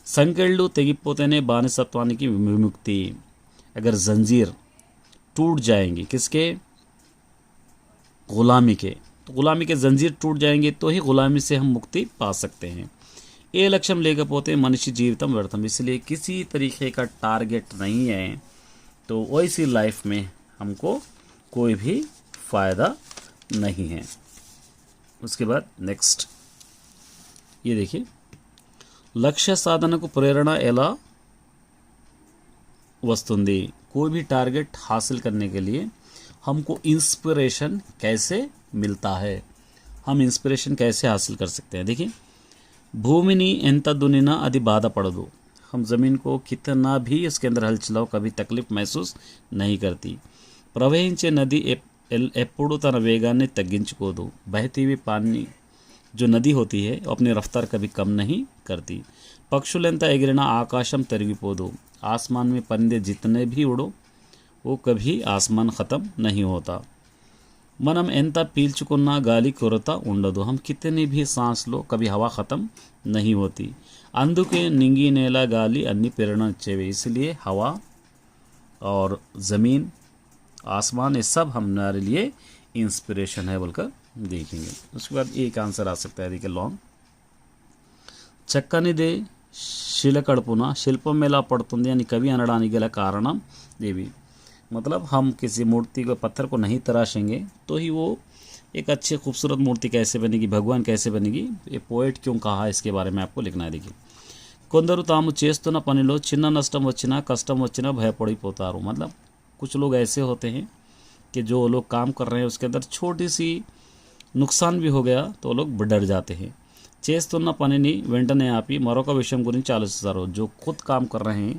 संकेళ్ళు తెగిపోతేనే బానిసత్వానికి विमुक्ति, अगर जंजीर टूट जाएंगी किसके, ग़ुलामी के, तो ग़ुलामी के जंजीर टूट जाएंगे तो ही ग़ुलामी से हम मुक्ति पा सकते हैं। ये लक्ष्य लेకపోతే मनुष्य जीवितम व्यर्थम, इसलिए किसी तरीके का टारगेट नहीं है तो वैसी लाइफ में हमको कोई भी फ़ायदा नहीं है। उसके बाद नेक्स्ट ये देखिए, लक्ष्य साधनకు प्रेरणा ఎలా वस्तुंदी, कोई भी टारगेट हासिल करने के लिए हमको इंस्पिरेशन कैसे मिलता है, हम इंस्पिरेशन कैसे हासिल कर सकते हैं। देखिए, भूमिनी ఎంత దున్నినా అది బాధపడదు, हम ज़मीन को कितना भी इसके अंदर हल चलाओ कभी तकलीफ महसूस नहीं करती। ప్రవహించే నది ఎప్పుడు తన వేగాన్ని తగ్గించుకోదు, बहती हुई पानी जो नदी होती है अपनी रफ्तार कभी कम नहीं करती। పక్షులెంత ఎగిరినా ఆకాశం తరిగిపోదు, आसमान में परिंदे जितने भी उड़ो वो कभी आसमान ख़त्म नहीं होता। మనం ఎంత పీల్చుకున్నా గాలి కొరత ఉండదు, हम कितनी भी सांस लो कभी हवा ख़त्म नहीं होती। అందుకే निंगी नेला गाली अन्नी प्रेरणा इच्छेवे, इसलिए हवा और ज़मीन आसमान ये सब हमारे लिए इंस्पिरेशन है बोलकर देखेंगे। उसके बाद एक आंसर आ सकता है, देखिए लॉन्ग, చక్కనిదే శిల కడుపున శిల్పం ఎలా పడుతుంది అని కవి అనడానికి గల కారణం देवी, मतलब हम किसी मूर्ति को पत्थर को नहीं तराशेंगे तो ही वो एक अच्छी खूबसूरत मूर्ति कैसे बनेगी, भगवान कैसे बनेगी, ये पोएट क्यों कहा इसके बारे में आपको लिखना है। देखिए, కొందరు తాము చేస్తున్న పనిలో చిన్న నష్టం వచ్చినా కష్టం వచ్చినా భయపడిపోతారు, मतलब कुछ लोग ऐसे होते हैं कि जो लोग काम कर रहे हैं उसके अंदर छोटी सी नुकसान भी हो गया तो लोग डर जाते हैं। చేస్తున్న పనిని వెంటనే ఆపి మరొక విషయం గురించి ఆలోచిస్తారు, जो खुद काम कर रहे हैं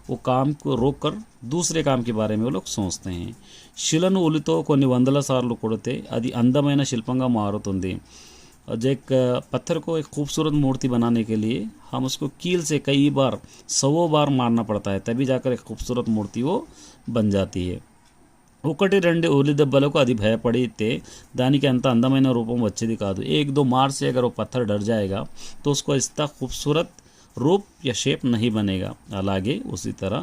वो काम को रोक कर दूसरे काम के बारे में वो लोग सोचते हैं। శిలను ఉలితో కొన్ని వందల సార్లు కొడితే అది అందమైన శిల్పంగా మారుతుంది, और जो एक पत्थर को एक खूबसूरत मूर्ति बनाने के लिए हम उसको कील से कई बार 100 बार मारना पड़ता है, तभी जाकर एक खूबसूरत मूर्ति वो बन जाती है। ఒకటి రెండు ఉలి దెబ్బలకు అది భయపడితే దానికి అంత అందమైన రూపం వచ్చేది కాదు, एक दो मार से अगर वो पत्थर डर जाएगा तो उसको इतना खूबसूरत రూప్ या షేప్ नहीं बनेगा। అలాగే उसी तरह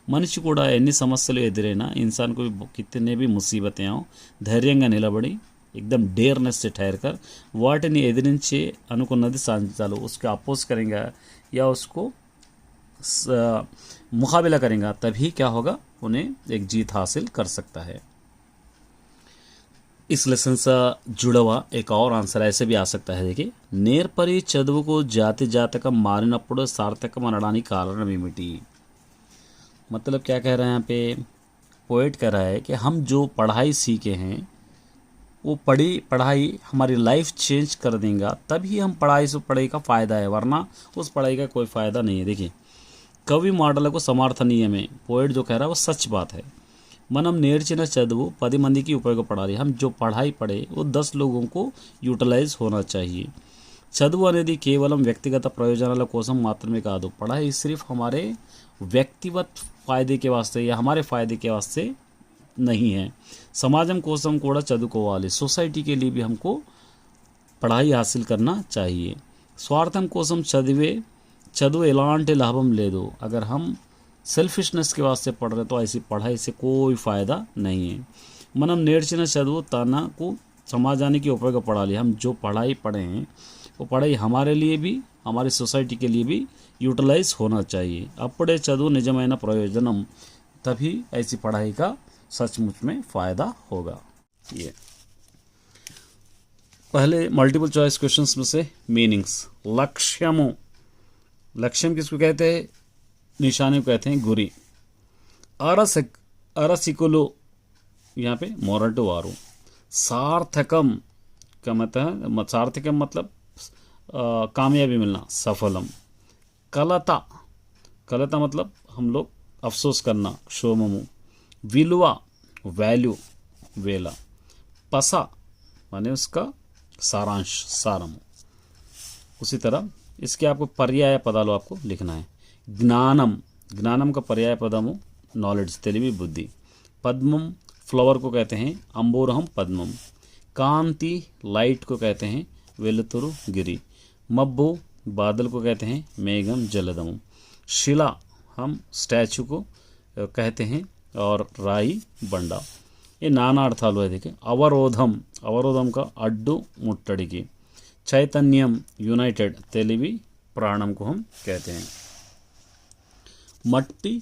మనిషి కూడా ఎన్ని సమస్యలు ఎదురైనా इंसान को भी कितने भी मुसीबतें आओ ధైర్యంగా నిలబడి एकदम डेयरनेस से ठहर कर వాటిని ఎదిరించే అనుకున్నది సాధించాలి। उसके अपोज करेंगे या उसको मुकाबला करेंगे तभी क्या होगा, उन्हें एक जीत हासिल कर सकता है। इस लेसन से जुड़ा हुआ एक और आंसर ऐसे भी आ सकता है। देखिए, నేర్పరి చదువుకు జాతి జాతకం మారినప్పుడు సార్థకం అనడానికి కారణం ఏమిటి। मतलब क्या कह रहे हैं यहाँ पे, पोएट कह रहा है कि हम जो पढ़ाई सीखे हैं वो पढ़ाई हमारी लाइफ चेंज कर देगा, तभी हम पढ़ाई का फ़ायदा है, वरना उस पढ़ाई का कोई फ़ायदा नहीं है। देखिए, कवि మాటలకు సమర్థనీయమే, पोएट जो कह रहा है वो सच बात है। మనం నేర్చిన చదువు 10 మందికి ఉపయోగపడాలి। हम जो पढ़ाई पढ़े वो 10 लोगों को यूटिलाइज होना चाहिए। చదువు అనేది కేవలం వ్యక్తిగత ప్రయోజనాల కోసం మాత్రమే కాదు। पढ़ाई सिर्फ हमारे व्यक्तिगत फ़ायदे के वास्ते या हमारे फ़ायदे के वास्ते नहीं है। समाजం కోసం కూడా చదువుకోవాలి। सोसाइटी के लिए भी हमको पढ़ाई हासिल करना चाहिए। स्वार्थం కోసం చదువు ఎలాంటి లాభం లేదు। अगर हम సెల్ఫిష్నెస్ के वास्ते पढ़ रहे तो ऐसी पढ़ाई से कोई फ़ायदा नहीं है। మనం నేర్చిన చదువు తనకు సమాజానికి ఉపయోగపడాలి। हम जो पढ़ाई पढ़े हैं वो पढ़ाई हमारे लिए भी हमारी सोसाइटी के लिए भी यूटिलाइज होना चाहिए। అప్పుడే చదువు నిజమైన ప్రయోజనం, तभी ऐसी पढ़ाई का सचमुच में फ़ायदा होगा। ये पहले मल्टीपल चॉइस क्वेश्चंस में से मीनिंग्स। लक्ष्यमु, लक्ष्यम किसको कहते हैं, निशाने को कहते हैं गुरी। अरसिकुलु, यहाँ पे मोरटू वारू। सार्थकम का मतलब, सार्थकम मतलब कामयाबी मिलना, सफलम। कलता, कलता मतलब हम लोग अफसोस करना, क्षोममु। विलुवा, वैल्यू, वेला। पसा माने उसका सारांश, सारमु। उसी तरह इसके आपको पर्याय पदाలు आपको लिखना है। ज्ञानम, ज्ञानम का पर्याय पदमु नॉलेज, తెలివి, बुद्धि। पद्मम फ्लावर को कहते हैं अंबोरहम पद्मम। कांति लाइट को कहते हैं वेलुतुरु गिरी। मब्बू बादल को कहते हैं मेघम जलदम। शिला हम स्टैचू को कहते हैं और राई बंडा। ये नाना अर्थालु है। देखिए, अवरोधम, अवरोधम का अड्डू मुट्टड़िकी। चैतन्यम यूनाइटेड, తెలివి प्राणम को हम कहते हैं। मट्टी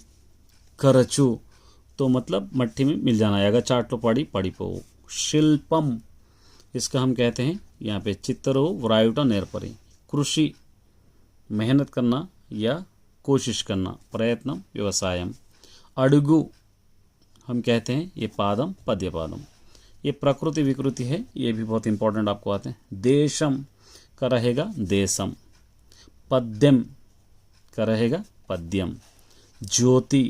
करचू तो मतलब मट्टी में मिल जाना, आएगा चाट लो पड़ी पड़ी पो। शिल्पम इसका हम कहते हैं यहाँ पे चित्रो व्रायुटा नेरपरी। कृषि मेहनत करना या कोशिश करना, प्रयत्नम व्यवसायम। अड़गु हम कहते हैं ये पादम पद्यपादम। ये प्रकृति विकृति है, ये भी बहुत इंपॉर्टेंट आपको आते हैं। देशम का रहेगा देशम। पद्यम का रहेगा पद्यम। ज्योति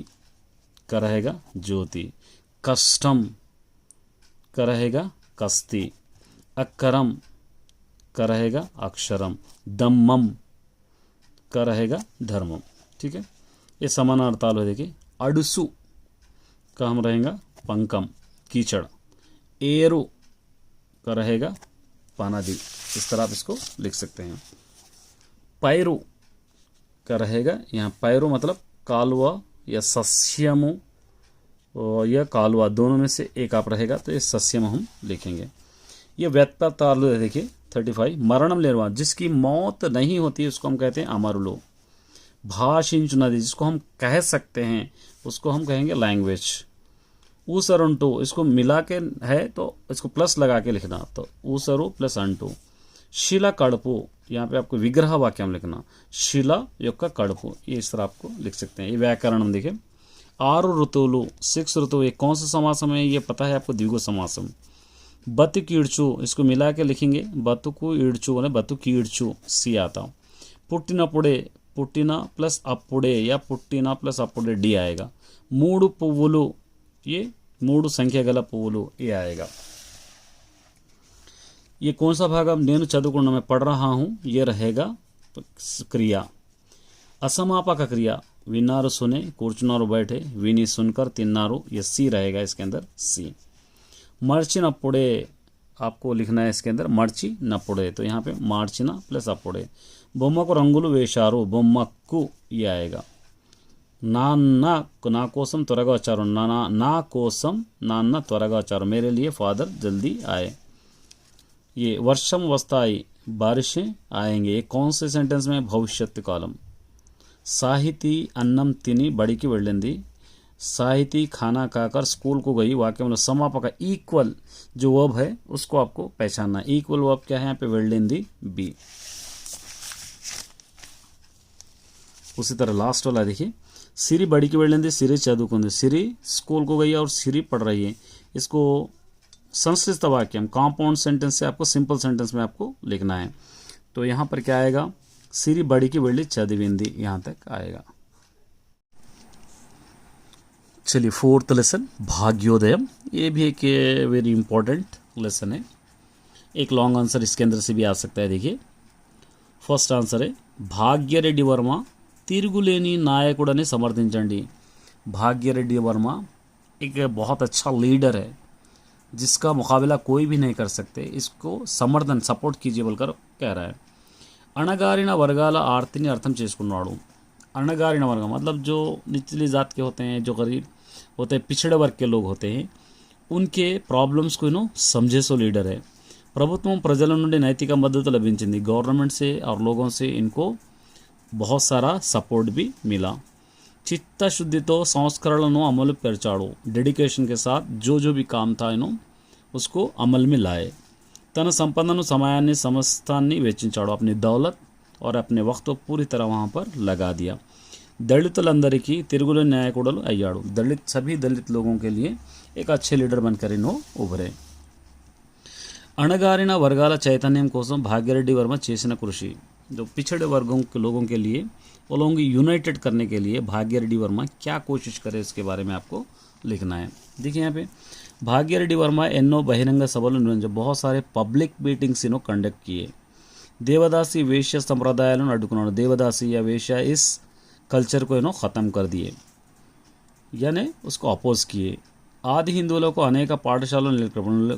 का रहेगा ज्योति। कष्टम का रहेगा कस्ती। अकरम का रहेगा अक्षरम। दम्मम का रहेगा धर्मम। ठीक है, ये समानार्थालु है। देखिए, अडसु का हम रहेगा पंकम, कीचड़। एरु का रहेगा पानादी। इस तरह आप इसको लिख सकते हैं। पैरु का रहेगा यहाँ, पैरु मतलब कालवा या सस्यमु या कालवा, दोनों में से एक आप रहेगा तो ये सस्यम हम लिखेंगे। ये व्युत्पत्तालु है। देखिए 35। मरणम लेरवा, जिसकी मौत नहीं होती उसको हम कहते हैं अमरुलो। भाषिंचु नदी, जिसको हम कह सकते हैं उसको हम कहेंगे लैंग्वेज। ऊसरुंटू, इसको मिला के है तो इसको प्लस लगा के लिखना, तो ऊसरु प्लस अंटू। शिला कड़पू, यहाँ पे आपको विग्रह वाक्य में लिखना, शिला యొక్క कड़पू, ये इस तरह आपको लिख सकते हैं। ये व्याकरण देखिए। 6 ऋतुవులు, 6 ऋतु, ये कौन सा समासम है ये पता है आपको, द्विगु समासम। बतुकीड्चु, इसको मिला के लिखेंगे बतुकु ईड्चु ने बतुकीड्चु, सी आता। पुट्टिनपुड़े, पुट्टिना प्लस अప్పుడే या पुट्टिना प्लस अప్పుడే डी आएगा। 3 పువ్వులు, ये 3 संख्या गला పువ్వులు, ये आएगा। ये कौन सा भाग, अब నేను చదువుకున్నా मैं पढ़ रहा हूँ, ये रहेगा क्रिया। असमापक क्रिया, విన్నారు सुने, కూర్చున్నారు बैठे, విని सुनकर, తిన్నారు, ये सी रहेगा इसके अंदर, सी। మర్చినప్పుడే आपको लिखना है इसके अंदर मर्ची नपुड़े, तो यहाँ पे మార్చిన प्लस అప్పుడే. బొమ్మకు రంగులు వేశారు, బొమ్మకు ये आएगा. నాన్న నా కోసం త్వరగా వచ్చారు, నా కోసం నాన్న త్వరగా వచ్చారు, मेरे लिए फादर जल्दी आए. ये వర్షం వస్తాయి, बारिशें आएंगे, ये कौन से सेंटेंस में भविष्यत कालम. సాహితి అన్నం తిని బడికి వెళ్ళింది, साहिती खाना खाकर स्कूल को गई. वाक्य में समापक इक्वल जो वर्ब है उसको आपको पहचानना. इक्वल वर्ब क्या है यहाँ पे, వెళ్ళింది बी. उसी तरह लास्ट वाला देखिए, सिरी बड़ी की వెళ్ళింది, सिरी చదువుకుంది, सिरी स्कूल को गई और सिरी पढ़ रही है. इसको संश्लिष्ट वाक्य कॉम्पाउंड सेंटेंस से आपको सिंपल सेंटेंस में आपको लिखना है. तो यहाँ पर क्या आएगा, सिरी बड़ी की వెళ్ళి చదివింది, यहाँ तक आएगा. चलिए फोर्थ लेसन भाग्योदयम, ये भी एक वेरी इंपॉर्टेंट लेसन है. एक लॉन्ग आंसर इसके अंदर से भी आ सकता है. देखिए फर्स्ट आंसर है भाग्यरेड्डी वर्मा तिరుగులేని నాయకుడని समर्थించండి. भाग्यरेड्डी वर्मा एक बहुत अच्छा लीडर है जिसका मुकाबला कोई भी नहीं कर सकते, इसको समर्थन सपोर्ट कीजिए बोलकर कह रहा है. అణగారిన వర్గాల ఆర్తిని అర్థం చేసుకున్నాడు. अणगारिण वर्ग मतलब जो निचली जात के होते हैं, जो गरीब होते हैं, पिछड़े वर्ग के लोग होते हैं, उनके प्रॉब्लम्स को समझे सो लीडर है. ప్రభుత్వం ప్రజల నుండి నైతిక మద్దతు లభించింది, गवर्नमेंट से और लोगों से इनको बहुत सारा सपोर्ट भी मिला. చిత్తశుద్ధితో సంస్కరణలను అమలు పరిచాడు, डेडिकेशन के साथ जो जो भी काम था उसको अमल में लाए. తన సంపదను సమయాన్ని సమస్తాన్ని వెచ్చించాడు, अपनी दौलत और अपने वक्त को पूरी तरह वहाँ पर लगा दिया. దళితులందరికీ తిరుగులేని నాయకుడు అయ్యాడు. दलित सभी दलित लोगों के लिए एक अच्छे लीडर बनकर उभरे. अणगारिన వర్గాల చైతన్యం కోసం भाग्यरेड्डी वर्मा చేసిన కృషి, जो पिछड़े वर्गों के लोगों के लिए वो लोगों को यूनाइटेड करने के लिए भाग्यरेड्डी वर्मा क्या कोशिश करे इसके बारे में आपको लिखना है. देखिए यहाँ पे भाग्यरेड्डी वर्मा ఎన్నో బహిరంగ సభలు నిర్వహించారు, बहुत सारे पब्लिक मीटिंग्स कंडक्ट किए. देवदासी वेश्य संप्रदायाలను అడ్డుకున్నాడు, देवदासी या वेश्या इस कल्चर को ख़त्म कर दिए, यानी उसको अपोज किए. आदि हिंदुओं को अनेक पाठशालों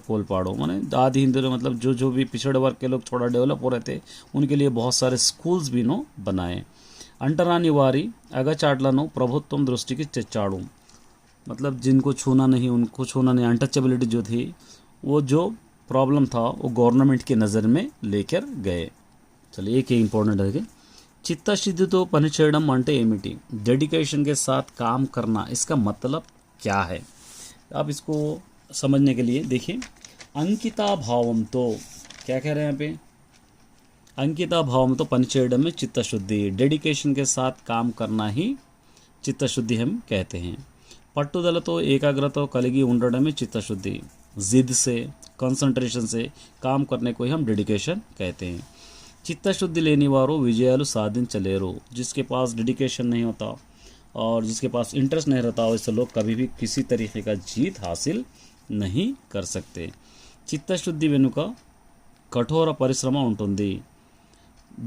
कोलपाड़ो, माने आदि हिंदुओं मतलब जो जो भी पिछड़े वर्ग के लोग थोड़ा डेवलप हो रहे थे उनके लिए बहुत सारे स्कूल्स भी बनाए. अंटरानी वारी अगचाटలను ప్రభుత్వం దృష్టికి తెచ్చాడు, मतलब जिनको छूना नहीं उनको छूना नहीं, अनटचेबिलिटी जो थी वो जो प्रॉब्लम था वो गवर्नमेंट की नज़र में लेकर गए. चलिए एक इंपॉर्टेंट है, చిత్తశుద్ధితో పని చేయడం అంటే ఏమిటి, डेडिकेशन के साथ काम करना, इसका मतलब क्या है. आप इसको समझने के लिए देखिए, अंकिता भावम तो क्या कह रहे हैं यहाँ पे, अंकिता भावम तो పని చేయడం में చిత్తశుద్ధి, डेडिकेशन के साथ काम करना ही చిత్తశుద్ధి हम कहते हैं. పట్టుదలతో ఏకాగ్రత కలిగి ఉండడమే చిత్తశుద్ధి, जिद से कंसंट्रेशन से काम करने को ही हम डेडिकेशन कहते हैं. చిత్తశుద్ధి లేని వారు విజయాలు సాధించలేరు, जिसके पास डेडिकेशन नहीं होता और जिसके पास इंटरेस्ट नहीं रहता वैसे लोग कभी भी किसी तरीके का जीत हासिल नहीं कर सकते. చిత్తశుద్ధి వెనుక कठोर परिश्रम ఉంటుంది,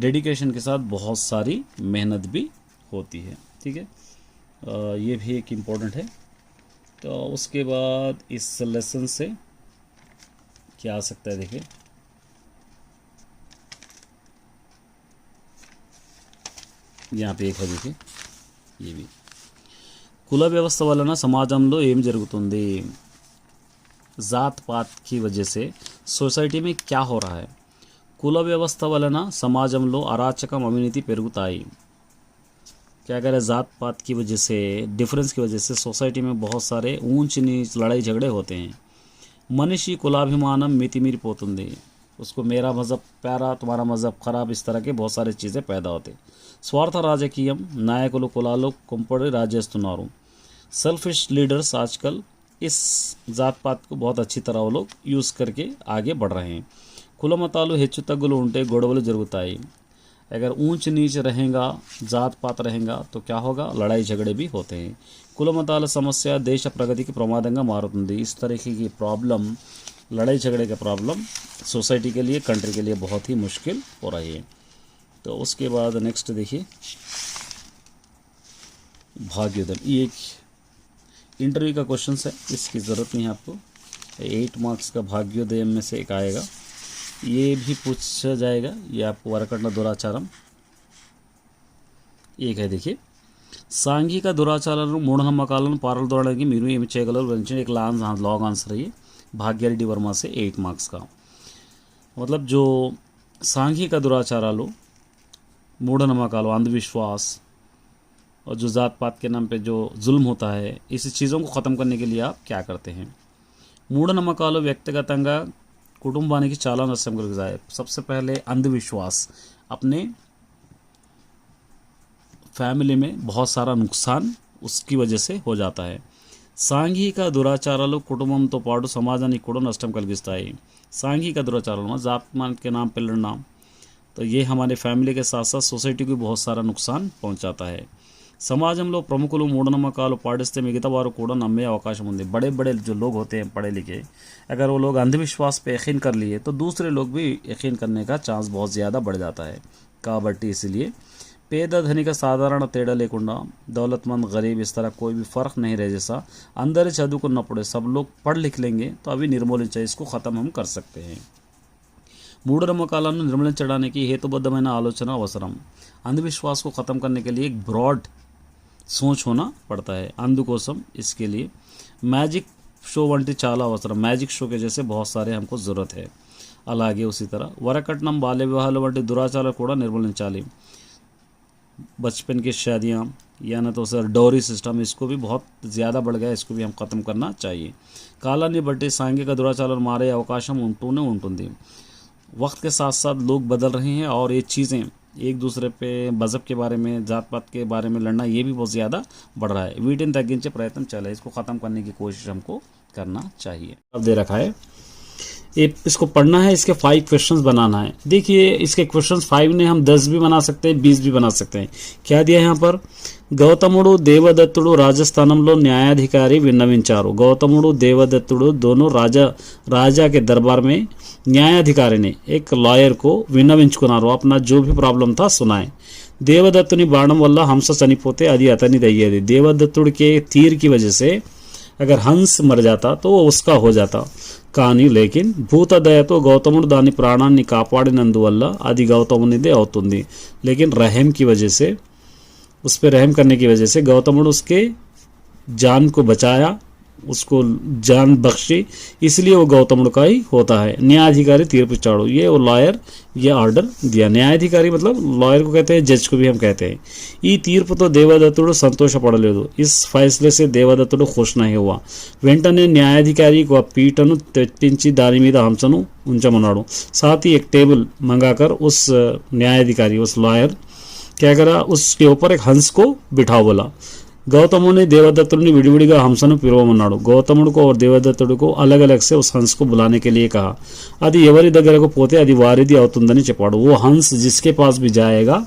डेडिकेशन के साथ बहुत सारी मेहनत भी होती है. ठीक है, ये भी एक इम्पोर्टेंट है. तो उसके बाद इस लेसन से क्या आ सकता है, देखिए यहाँ पे एक है, देखिए ये भी కుల వ్యవస్థ వలన సమాజంలో ఏం జరుగుతుంది, जात पात की वजह से सोसाइटी में क्या हो रहा है. కుల వ్యవస్థ వలన సమాజంలో అరాచకం అవినీతి పెరుగుతాయి. क्या कह रहे हैं, जात पात की वजह से, डिफरेंस की वजह से सोसाइटी में बहुत सारे ऊंच नीच लड़ाई झगड़े होते हैं. मनीषी कुलाभिमानम मितिमीरिपोतुंदी, उसको मेरा मज़हब प्यारा तुम्हारा मज़हब ख़राब, इस तरह के बहुत सारी चीज़ें पैदा होते. स्वार्थ राजकीयम नायकुలు కులాలు కుంపడి రాజేస్తున్నారు. सेल्फिश लीडर्स आजकल इस जात पात को बहुत अच्छी तरह वो लोग यूज़ करके आगे बढ़ रहे हैं. కుల మతాలు హెచ్చు తగ్గులు ఉంటే గొడవలు జరుగుతాయి. अगर ऊंच नीच रहेगा, जात पात रहेगा तो क्या होगा, लड़ाई झगड़े भी होते हैं. కుల మతాల సమస్య దేశ ప్రగతికి ప్రమాదంగా మారుతుంది. इस तरीके की प्रॉब्लम, लड़ाई झगड़े का प्रॉब्लम सोसाइटी के लिए, कंट्री के लिए बहुत ही मुश्किल हो रही है. तो उसके बाद नेक्स्ट देखिए भाग्योदय, ये एक इंटरव्यू का क्वेश्चन है, इसकी ज़रूरत नहीं है आपको, 8 मार्क्स का भाग्योदय में से एक आएगा। ये भी पूछा जाएगा, ये आपको वरकट्न दुराचारम एक है। देखिए, సాంఘిక దురాచారాలను మూఢనమ్మకాలను పారదోలడానికి మీరు ఏమి చేయగలరు వివరించండి। एक लॉन्ग आंसर है ये भाग्यरेड्डी वर्मा से 8 मार्क्स का। मतलब जो సాంఘిక दुराचाराలు, मूढ़नम्मकाल, अंधविश्वास और जो ज़ात पात के नाम पे जो जुल्म होता है, इस चीज़ों को ख़त्म करने के लिए आप क्या करते हैं। మూఢనమ్మకాలు వ్యక్తిగతంగా కుటుంబానికి చాలా నష్టం కలిగిస్తాయి। सबसे पहले अंधविश्वास, अपने फैमिली में बहुत सारा नुकसान उसकी वजह से हो जाता है। సాంఘిక దురాచారాలు కుటుంబంతో పాటు సమాజానికి కూడా నష్టం కలిగిస్తాయి। సాంఘిక దురాచారాలు में जात मान के नाम पे लड़ना, तो ये हमारे फैमिली के साथ साथ सोसाइटी को बहुत सारा नुकसान पहुंचाता है। సమాజంలో ప్రముఖులు మూఢనమ్మకాలు పాటిస్తే మిగతా వారు కూడా నమ్మే అవకాశం ఉంది। बड़े बड़े जो लोग होते हैं पढ़े लिखे, अगर वो लोग अंधविश्वास पे यकीन कर लिए तो दूसरे लोग भी यकीन करने का चांस बहुत ज़्यादा बढ़ जाता है। కాబట్టి इसलिए పేద ధనిక సాధారణ తేడా లేకుండా, दौलतमंद गरीब इस तरह कोई भी फ़र्क नहीं रहे जैसा అందరి చదువుకున్నప్పుడే सब लोग पढ़ लिख लेंगे तो अभी నిర్మూలించే इसको ख़त्म हम कर सकते हैं। మూఢనమ్మకాలను నిర్మూలించడానికి हेतुबद्धమైన ఆలోచన అవసరం। अंधविश्वास को ख़त्म करने के लिए एक ब्रॉड सोच होना पड़ता है। అందుకోసం इसके लिए मैजिक शो వంటి చాలా అవసరం। मैजिक शो के जैसे बहुत सारे हमको ज़रूरत है। అలాగే उसी तरह వరకట్నం, బాల్య వివాహాలు వంటి దురాచారాలు కూడా నిర్మూలించాలి। बचपन की शादियाँ या ना तो सर डोरी सिस्टम, इसको भी बहुत ज़्यादा बढ़ गया, इसको भी हम ख़त्म करना चाहिए। కాలాన్ని బట్టి సాంఘిక దురాచారాలు మారే అవకాశం ఉంటూనే ఉంటుంది। वक्त के साथ साथ लोग बदल रहे हैं और ये चीज़ें एक दूसरे पे मज़हब के बारे में, जात पात के बारे में लड़ना, ये भी बहुत ज़्यादा बढ़ रहा है। వీటిని తగ్గించే ప్రయత్నం चला, इसको ख़त्म करने की कोशिश हमको करना चाहिए। अब दे रखा है, इसको पढ़ना है, इसके 5 क्वेश्चंस बनाना है। देखिए, इसके क्वेश्चंस 5 ने हम 10 भी बना सकते हैं, 20 भी बना सकते हैं। क्या दिया है यहाँ पर, గౌతముడు దేవదత్తుడు రాజస్థానంలో न्यायाधिकारी విన్నవించారు। गौतमुడు देवदत्तुడు दोनों राजा के दरबार में न्यायाधिकारी ने एक लॉयर को విన్నవించుకున్నారు। अपना जो भी प्रॉब्लम था सुनाए। దేవదత్తుని బాణం వల్ల హంస చనిపోతే అది అతనిది అయ్యేది। దేవదత్తుడి के तीर की वजह से अगर हंस मर जाता तो वो उसका हो जाता। కానీ లేకిన్ భూత దయతో గౌతముడు దాని ప్రాణాన్ని కాపాడినందువల్ల అది గౌతమునిదే అవుతుంది। लेकिन रहम की वजह से, उस पर रहम करने की वजह से गौतमुడు उसके जान को बचाया, उसको जान बख्शी, इसलिए वो गौतमुడు का ही होता है। न्यायाधिकारी तीर्పు ఇచ్చాడు, ये वो लॉयर ये ऑर्डर दिया। न्यायाधिकारी मतलब लॉयर को कहते हैं, जज को भी हम कहते हैं। ఈ తీర్పుతో దేవదత్తుడు సంతోషపడలేదు। इस फैसले से దేవదత్తుడు खुश नहीं हुआ। వెంటనే न्यायाधिकारी को पीठను తెప్పించి దాని మీద హంసను ఉంచమన్నాడు। साथ ही एक टेबल मंगाकर उस न्यायाधिकारी, उस लॉयर क्या करा, उसके ऊपर एक हंस को बिठाओ बोला। गौतमुని देवदत्तुడిని విడివిడిగా హంసను పిలవమన్నాడు। గౌతముడిको और దేవదత్తుడిको अलग अलग से उस हंस को बुलाने के लिए कहा। అది ఎవరి దగ్గరకు పోతే అది వారిది అవుతుందని చెప్పాడు। वो हंस जिसके पास भी जाएगा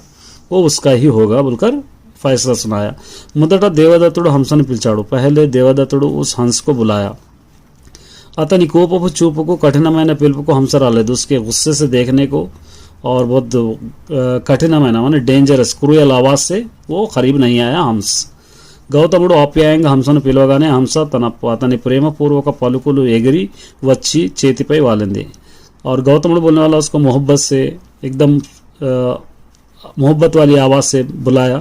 वो उसका ही होगा बोलकर फैसला सुनाया। మొదట దేవదత్తుడు హంసను పిలిచాడు। पहले దేవదత్తుడు उस हंस को बुलाया। అతని కోపపు చూపుకు, కఠినమైన పిలుపుకు హంస రాలేదు। उसके गुस्से से देखने को और बहुत कठिनమైన माने डेंजरस क्रूयल आवाज से वो करीब नहीं आया हंस। గౌతముడు ఆప్యాయంగా హంసను పిలవగానే హంస అతని ప్రేమపూర్వక పలుకులు ఎగిరి వచ్చి చేతిపై వాలింది। और गौतमुడు बोलने वाला उसको मोहब्बत से एकदम मोहब्बत वाली आवाज़ से बुलाया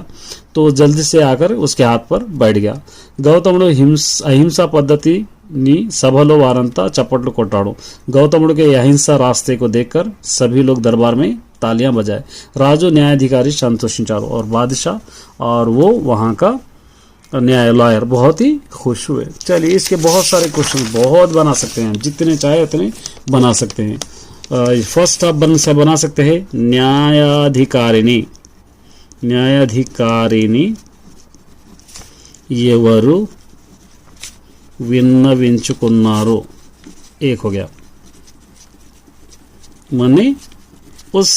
तो जल्दी से आकर उसके हाथ पर बैठ गया। గౌతముడు అహింసా పద్ధతిని సభలో వారంతా చప్పట్లు కొట్టాడు। गौतमुడు के अहिंसा रास्ते को देखकर सभी लोग दरबार में तालियां बजाए। राजू न्यायाधिकारी संतोषिंचारू और बादशाह और वो वहाँ का न्याय लॉयर बहुत ही खुश हुए। चलिए, इसके बहुत सारे क्वेश्चन बहुत बना सकते हैं, जितने चाहे उतने बना सकते हैं। फर्स्ट आप बना सकते हैं न्यायाधिकारिणी। न्यायाधिकारिणी ఎవరు విన్నవించుకున్నారు, एक हो गया। माने उस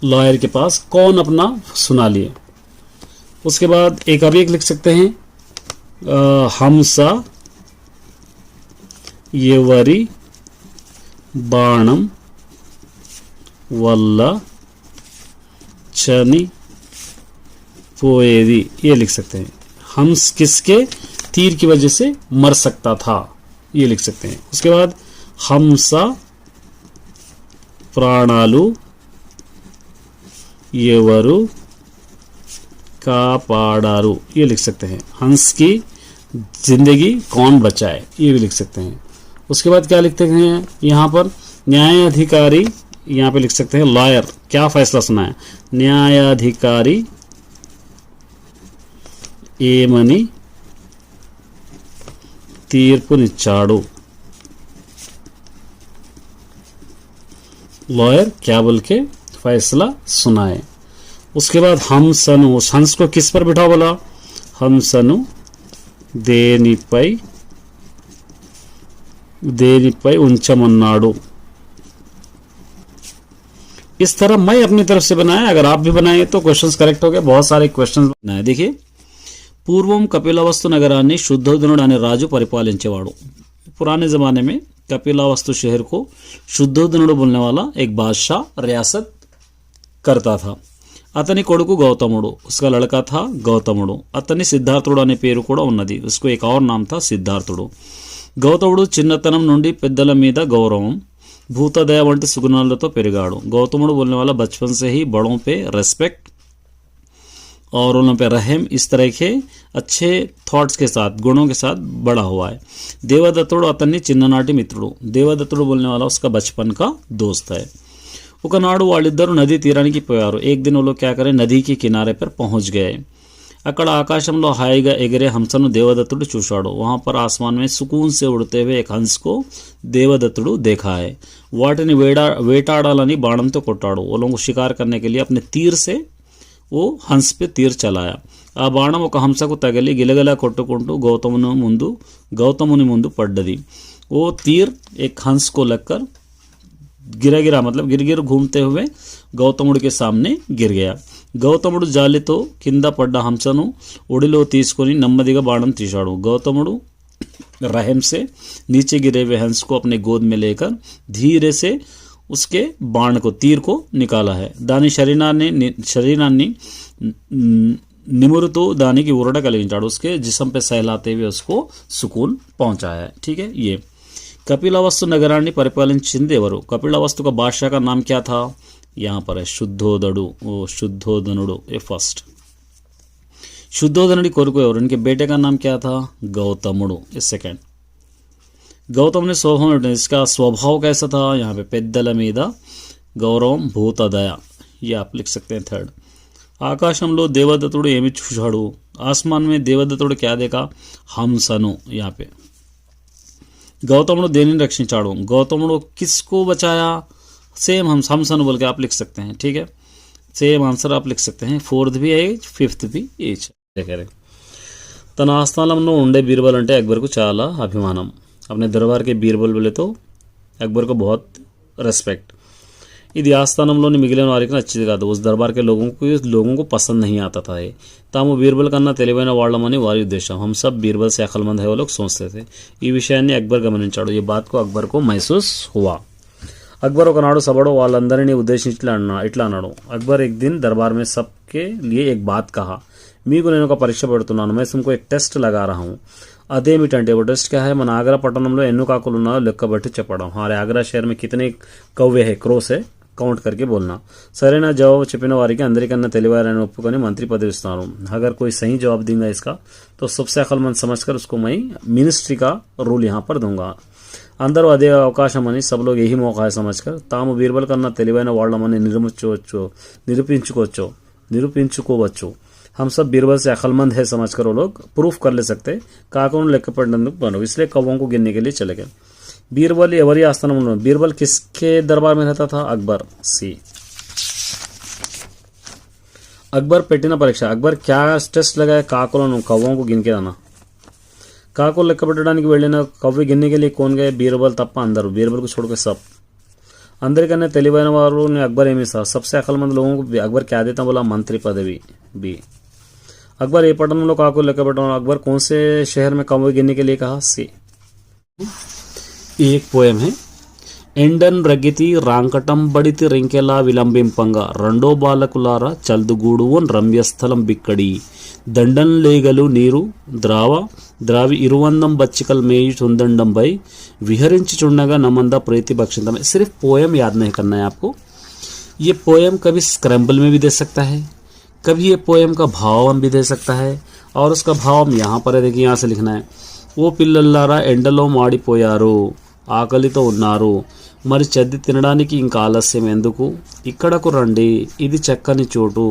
लॉयर के पास कौन अपना सुना लिए। उसके बाद एक अभी एक लिख सकते हैं हंसा ఎవరి బాణం వల్ల చనిపోయేది, ये लिख सकते हैं। हंस किसके तीर की वजह से मर सकता था, ये लिख सकते हैं। उसके बाद हंस प्राणालु एवरु कापाडारू, ये लिख सकते हैं। हंस की जिंदगी कौन बचाए, ये भी लिख सकते हैं। उसके बाद क्या लिखते हैं यहाँ पर, न्यायाधिकारी, यहाँ पे लिख सकते हैं लॉयर, क्या फैसला सुनाया, न्यायाधिकारी ఏమని తీర్పునిచ్చాడు, लॉयर क्या बोल के फैसला सुनाए। उसके बाद हंसनु, उस हंस को किस पर बिठा बोला, हंसनु దేనిపై ఉంచమన్నాడు। इस तरह मैं अपनी तरफ से बनाया, अगर आप भी बनाए तो क्वेश्चंस करेक्ट हो गए। बहुत सारे क्वेश्चंस बनाए। देखिए, పూర్వం కపిలవస్తు నగరాన్ని శుద్ధోదనుడు అనే రాజు పరిపాలించేవాడు। पुराने ज़माने में कपिलावस्तु शहर को शुद्धोदनुడు बोलने वाला एक बादशाह रियासत करता था। అతని కొడుకు గౌతముడు, उसका लड़का था గౌతముడు। అతని సిద్ధార్థుడు అనే పేరు కూడా ఉన్నది, उसको एक और नाम था సిద్ధార్థుడు। గౌతముడు చిన్నతనం నుండి పెద్దల మీద గౌరవం, భూతదయ వంటి సుగుణాలతో పెరిగాడు। గౌతముడు बोलने वाला बचपन से ही बड़ों पे रेस्पेक्ट और उन पे रहम, इस तरह के अच्छे थॉट्स के साथ, गुणों के साथ बड़ा हुआ है। देवदत्तुడు అతన్ని చిన్ననాటి మిత్రుడు। దేవదత్తుడు बोलने वाला उसका बचपन का दोस्त है। ఒకనాడు వాళ్ళిద్దరూ నదీ తీరానికి పోయారు। एक दिन वो लोग क्या करें, नदी के किनारे पर पहुंच गए। అక్కడ ఆకాశంలో హాయిగా ఎగిరే హంసను దేవదత్తుడు చూశాడు। वहां पर आसमान में सुकून से उड़ते हुए एक हंस को देवदत्तुడు देखा है। వాటిని వేటాడాలని బాణంతో కొట్టాడు। वो लोग शिकार करने के लिए अपने तीर से वो हंस पे तीर चलाया। ఆ బాణం ఒక హంసకు తగిలి గిలగిలా కొట్టుకుంటూ గౌతముని ముందు పడ్డది। वो तीर एक हंस को लगकर गिरा मतलब गिर घूमते हुए గౌతముడి के सामने गिर गया। గౌతముడు జాలితో కింద పడ్డ హంసను ఒడిలో తీసుకొని నెమ్మదిగా బాణం తీశాడు। గౌతముడు रहम से नीचे गिरे हुए हंस को अपने गोद में लेकर धीरे से उसके बाण को, तीर को निकाला है। దాని శరీరాన్ని నిమురుతూ దానికి ఊరట కలిగించాడు। उसके जिस्म पे सहलाते हुए उसको सुकून पहुंचाया है। ठीक है। ये कपिलावस्तु नगराన్ని పరిపాలించింది ఎవరు? कपिलावस्तु का बादशाह का नाम क्या था? यहाँ पर है शुद्धोदनुడు। ये फर्स्ट शुद्धोदनुడి కొడుకు ఎవరు? इनके बेटे का नाम क्या था? गौतमुడు। ये सेकंड गौतम ने स्वभाव, इसका स्वभाव कैसा था? यहाँ पे పెద్దల మీద గౌరవం, భూతదయ, ये आप लिख सकते हैं। थर्ड ఆకాశంలో దేవదత్తుడు ఏమి చూశాడు? आसमान में देवदत्తుడు क्या देखा? हंसनु। यहाँ पे गौतमुడు దేనిని రక్షించాడు? గౌతముడు किसको बचाया? सेम हंसनु बोल के आप लिख सकते हैं। ठीक है, सेम आंसर आप लिख सकते हैं। फोर्थ भी एज, फिफ्थ भी एज। తన ఆస్థానంలో ఉండే బీర్బల్ అంటే అక్బర్కు చాలా అభిమానం। अपने दरबार के बीरबल बोले तो अकबर को बहुत रेस्पेक्ट। ఇది ఆస్థానంలోని మిగిలిన వారికి నచ్చేది కాదు। उस दरबार के लोगों को पसंद नहीं आता था। తాము బీర్బల్ కన్నా తెలివైన వాళ్ళమని వారి ఉద్దేశం। हम सब बीरबल से अक्लमंद है वो लोग सोचते थे। ఈ విషయాన్ని అక్బర్ గమనించాడు। ये बात को अकबर को महसूस हुआ। అక్బర్ ఒకనాడు సభలో వాళ్ళందరినీ ఉద్దేశించి ఇట్లా అన్నాడు। అక్బర్ एक दिन दरबार में सबके लिए एक बात कहा। మీకు నేను ఒక పరీక్ష పెడుతున్నాను। मैं तुमको एक टेस्ट लगा रहा हूँ। అదేమిటంటే वो टेस्ट क्या है? మన ఆగ్రా పట్టణంలో ఎన్ని కాకులు ఉన్నాయో లెక్కబట్టి చెప్పడం। हमारे आगरा शहर में कितने कौवे है, क्रोस है, काउंट करके बोलना। సరైన జవాబు చెప్పిన వారికి అందరికన్నా తెలివారని ఒప్పుకొని మంత్రి పదవి ఇస్తాను। अगर कोई सही जवाब देगा इसका तो सबसे अक्लमंद समझकर उसको मैं मिनिस्ट्री का रूल यहाँ पर दूंगा। అందరూ అదే అవకాశం అని सब लोग यही मौका है समझकर తాము బీర్బల్ కన్నా తెలివైన వాళ్ళమని నిరూపించుకోవచ్చు। हम सब बीरबल से अक्लमंद है समझकर वो लोग प्रूफ कर ले सकते। काकों लेकर पढ़ने बनो, इसलिए कौवों को गिनने के लिए चले गए। बीरबल एवरी आस्थान में, बीरबल किसके दरबार में रहता था? अकबर। सी अकबर పెట్టిన పరీక్ష। अकबर क्या टेस्ट लगाया? కాకులను, కవ్వోं को गिन के लाना। కాకులు లెక్క పెట్టడానికి వెళ్ళిన కవ్వి గిన్నెకి लिए कौन गए? बीरबल తప్ప అందరూ, बीरबल को छोड़कर सब। అందరికన్నా తెలివైన వారు अकबर ఏమి ఇస్తారు? सबसे अक्लमंद लोगों को अकबर क्या देता? बोला मंत्री पदवी। बी अकबर ఏ పట్టణంలో కాకులు లెక్క పెట్టడం? अकबर कौन से शहर में कौवे गिनने के लिए कहा? सी एक पोएम है। ఎండన్ రగితి రాంకటం బడితి రింకెలా విలంబింపంగా రెండో బాలకులారా చల్దుగూడువన్ రమ్యస్థలం బిక్కడి దండం లేగలు నీరు ద్రావి ఇరువందం బచ్చికల్ మేయి చుందండంపై विहरिंचुंडगा नमंदा प्रीति भक्षितम। सिर्फ पोएम याद नहीं करना है आपको, ये पोएम कभी स्क्रैम्बल में भी दे सकता है, कभी ये पोएम का भाव हम भी दे सकता है, और उसका भाव हम यहाँ पर है, देखिए यहाँ से लिखना है। वो पिल्लल्लारा ఎండలో మాడిపోయారు ఆకలితో ఉన్నారు మరి చెద్ది తినడానికి ఇంకా ఆలస్యం ఎందుకు ఇక్కడకు రండి ఇది చక్కని చోటు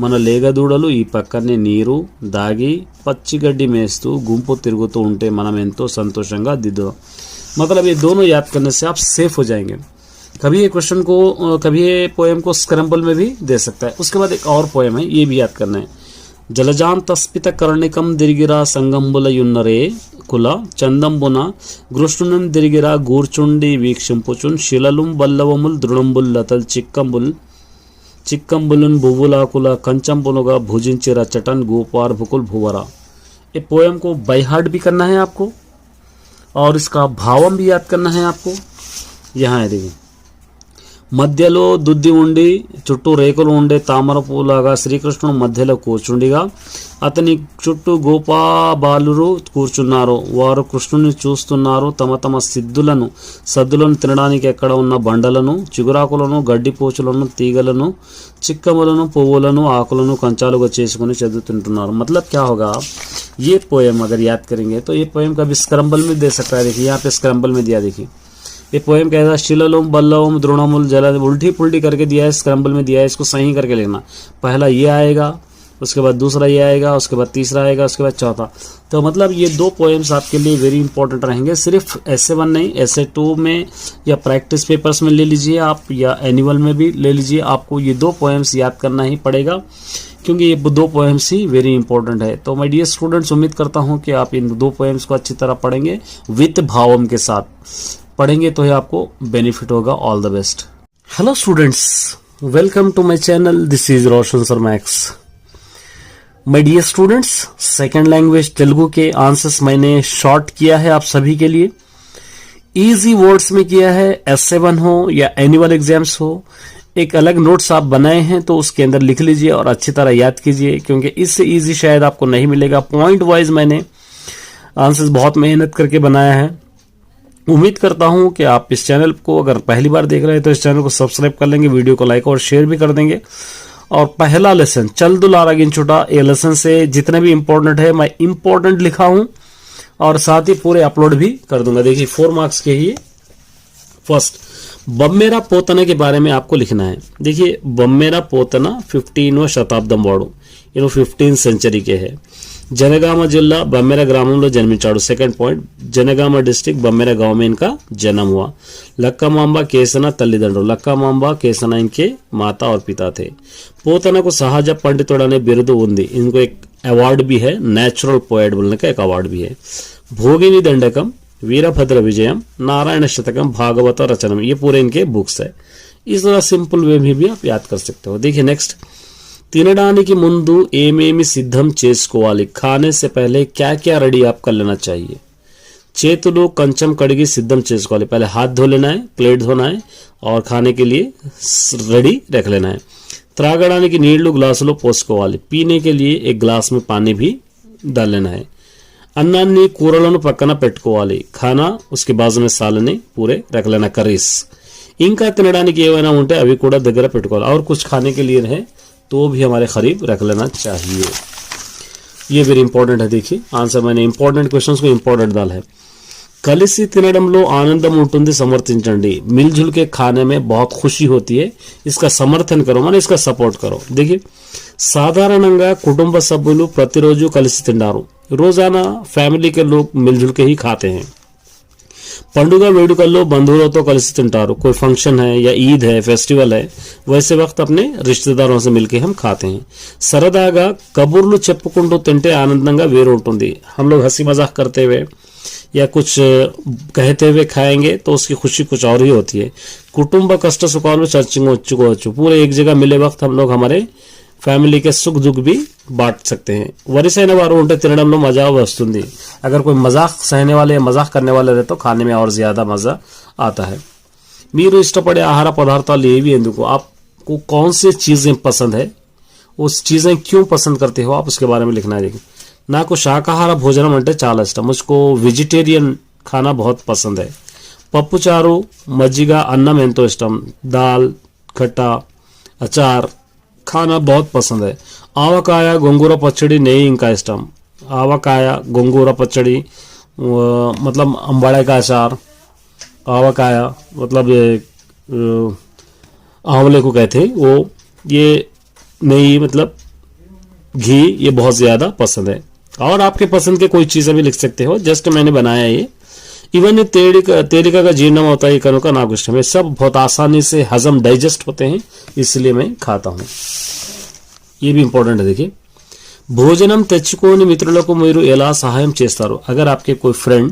మన లేగదూడలు ఈ పక్కనే నీరు దాగి పచ్చిగడ్డి మేస్తూ గుంపు తిరుగుతూ ఉంటే మనం ఎంతో సంతోషంగా దిద్దాం। मतलब ये दोनों याद करने से आप सेफ हो जाएंगे। कभी ये क्वेश्चन को कभी ये पोएम को स्क्रैम्बल में भी दे सकता है। उसके बाद एक और पोएम है, ये भी याद करना है। జలజాన్ తస్పిత కర్ణికం దిరిగిరా సంగంబులయున్నరే కుల చందంబున గృష్ణునం దిరిగిరా గూర్చుండి వీక్షింపుచున్ శిలలుం బల్లవముల్ దృఢంబుల్ లతల్ చిక్కంబులున్ భువ్వులాకుల కంచంబులుగా భుజించి రచటన్ గోపార్ भुकुल भुवरा। ये पोएम को बाय हार्ट भी करना है आपको और इसका भावम भी याद करना है आपको। यहाँ है देखिए, మధ్యలో దుద్ది ఉండి చుట్టూ రేకులు ఉండే తామర పూలాగా శ్రీకృష్ణుడు మధ్యలో కూర్చుండిగా అతని చుట్టూ గోపాబాలురు కూర్చున్నారు। వారు కృష్ణుని చూస్తున్నారు। తమ తమ సద్దులను తినడానికి ఎక్కడ ఉన్న బండలను చిగురాకులను గడ్డిపోచులను తీగలను చిక్కములను పువ్వులను ఆకులను కంచాలుగా చేసుకుని చదువుతుంటున్నారు। मतलब क्या होगा, ये पोएम अगर याद करेंगे तो ये पोएम कभी स्क्रैम्बल में दे सकता है। देखिए यहाँ पे स्क्रैम्बल में दिया, देखिए ये पोएम कहता है शिललोम बल्लवम द्रोणमुल जल, उल्टी पुल्टी करके दिया है, स्क्रैम्बल में दिया है, इसको सही करके लिखना। पहला ये आएगा, उसके बाद दूसरा ये आएगा, उसके बाद तीसरा आएगा, उसके बाद चौथा। तो मतलब ये दो पोएम्स आपके लिए वेरी इंपॉर्टेंट रहेंगे। सिर्फ ऐसे 1 नहीं, ऐसे 2 में या प्रैक्टिस पेपर्स में ले लीजिए आप, या एनुअल में भी ले लीजिए। आपको ये 2 पोएम्स याद करना ही पड़ेगा क्योंकि ये 2 पोएम्स ही वेरी इंपॉर्टेंट है। तो माय डियर स्टूडेंट्स, उम्मीद करता हूँ कि आप इन 2 पोएम्स को अच्छी तरह पढ़ेंगे, विथ भावम के साथ पढ़ेंगे तो ही आपको बेनिफिट होगा। All the best. Hello students, welcome to my channel, this is Roshan sir max. My dear students, second language Telugu के आंसर्स मैंने शॉर्ट किया है आप सभी के लिए। इजी वर्ड्स में किया है, S7 हो या एनुअल एग्जाम्स हो, एक अलग नोट्स आप बनाए हैं तो उसके अंदर लिख लीजिए और अच्छी तरह याद कीजिए, क्योंकि इससे इजी शायद आपको नहीं मिलेगा। पॉइंट वाइज मैंने आंसर्स बहुत मेहनत करके बनाया है। उम्मीद करता हूं कि आप इस चैनल को अगर पहली बार देख रहे हैं तो इस चैनल को सब्सक्राइब कर लेंगे, वीडियो को लाइक और शेयर भी कर देंगे। और पहला लेसन चलदुलारागिंचुटा, ये लेसन से जितने भी इंपॉर्टेंट है मैं इंपॉर्टेंट लिखा हूं और साथ ही पूरे अपलोड भी कर दूंगा। देखिए 4 मार्क्स के ही। फर्स्ट, बम्मेरा पोतना के बारे में आपको लिखना है। देखिए बम्मेरा पोतना 15వ శతాబ్దం వాడు, 15th सेंचुरी के है। जनगाम जिला बम्मेरा ग्रामंలో जन्मिंचाడు। सेकंड पॉइंट, जनगाम डिस्ट्रिक्ट बम्मेरा गांव में इनका जन्म हुआ। लक्कामांबा केसना तल्लिదండ్రులు, लक्कामांबा केसना इनके माता और पिता थे। पोतना को सहज पंडितुడు అనే బిరుదు ఉంది। इनको एक अवार्ड भी है, नेचुरल पोएट बोलने का एक अवार्ड भी है। भोगिनी दंडकम, वीरभद्र विजयम, नारायण शतकम, भागवत रचनम, ये पूरे इनके बुक्स है। इस तरह सिंपल वे में भी आप याद कर सकते हो। देखिए नेक्स्ट, తినడానికి ముందు ఏమేమి సిద్ధం చేసుకోవాలి, खाने से पहले क्या क्या रेडी आप कर लेना चाहिए। చేతులు कंचम कड़गी सिद्धम చేసుకోవాలి, पहले हाथ धो लेना है, प्लेट धोना है और खाने के लिए रेडी रख लेना है। త్రాగడానికి నీళ్లు గ్లాసులో పోసుకోవాలి, पीने के लिए एक ग्लास में पानी भी डाल लेना है। అన్నాన్ని కూరలను పక్కన పెట్టుకోవాలి, खाना उसके बाजू में सालने पूरे रख लेना, करीस। ఇంకా తినడానికి ఏమైనా ఉంటే అవి కూడా దగ్గర పెట్టుకోవాలి, और कुछ खाने के लिए रहे तो भी हमारे करीब रख लेना चाहिए। ये वेरी इंपॉर्टेंट है। देखिए आंसर मैंने इंपॉर्टेंट क्वेश्चंस को इंपॉर्टेंट डाला है। కలిసి తినడంలో ఆనందం ఉంటుంది, సమర్థించండి। मिलजुल के खाने में बहुत खुशी होती है, इसका समर्थन करो, माने इसका सपोर्ट करो। देखिए సాధారణంగా కుటుంబ సభ్యులు ప్రతిరోజు కలిసి తింటారు, रोजाना फैमिली के लोग मिलजुल के ही खाते हैं। పండుగ వేడుకల్లో బంధువులతో కలిసి తింటారు, कोई फंक्शन है या ईद है, फेस्टिवल है, वैसे वक्त अपने रिश्तेदारों से मिलके हम खाते हैं। సరదాగా కబుర్లు చెప్పుకుంటూ తింటే ఆనందంగా వేరు ఉంటుంది। हम लोग हंसी मजाक करते हुए या कुछ कहते हुए खाएंगे तो उसकी खुशी कुछ और ही होती है। కుటుంబ కష్ట సుఖాలు చర్చించుకోవచ్చు, पूरे एक जगह मिले वक्त हम लोग हमारे ఫ్యామిలీ के सुख दुख भी बांट सकते हैं। వరిసైన వారు ఉంటే తినడంలో మజా వస్తుంది। अगर कोई मजाक सहने वाले या मजाक करने वाले रहे तो खाने में और ज्यादा मजा आता है। మీరు ఇష్టపడే ఆహార పదార్థాలు ఏవి, ఎందుకు, आपको कौन सी चीजें पसंद है उस चीज़ें क्यों पसंद करते हो आप, उसके बारे में लिखना है। देखिए, నాకు శాకాహార భోజనం అంటే చాలా ఇష్టం, मुझको వెజిటేరియన్ खाना बहुत पसंद है। పప్పు చారు మజ్జిగ అన్నం ఎంతో ఇష్టం, दाल खट्टा अचार खाना बहुत पसंद है। ఆవకాయ గోంగూర పచ్చడి నెయ్యి ఇంకా ఇష్టం। ఆవకాయ గోంగూర పచ్చడి मतलब अम्बाड़े का अचार, आवाकाया मतलब ये आंवले को कहते हैं वो, ये नहीं मतलब घी, ये बहुत ज़्यादा पसंद है। और आपके पसंद के कोई चीज़ें भी लिख सकते हो, जस्ट मैंने बनाया ये। इवन ये तेलिका का जीर्णम होता है, ये कनों का नागुष्ठ में, सब बहुत आसानी से हजम डाइजेस्ट होते हैं, इसलिए मैं खाता हूँ। ये भी इंपॉर्टेंट है। देखिए, భోజనం తెచ్చుకోని మిత్రులకు మీరు ఎలా సహాయం చేస్తారు। अगर आपके कोई फ्रेंड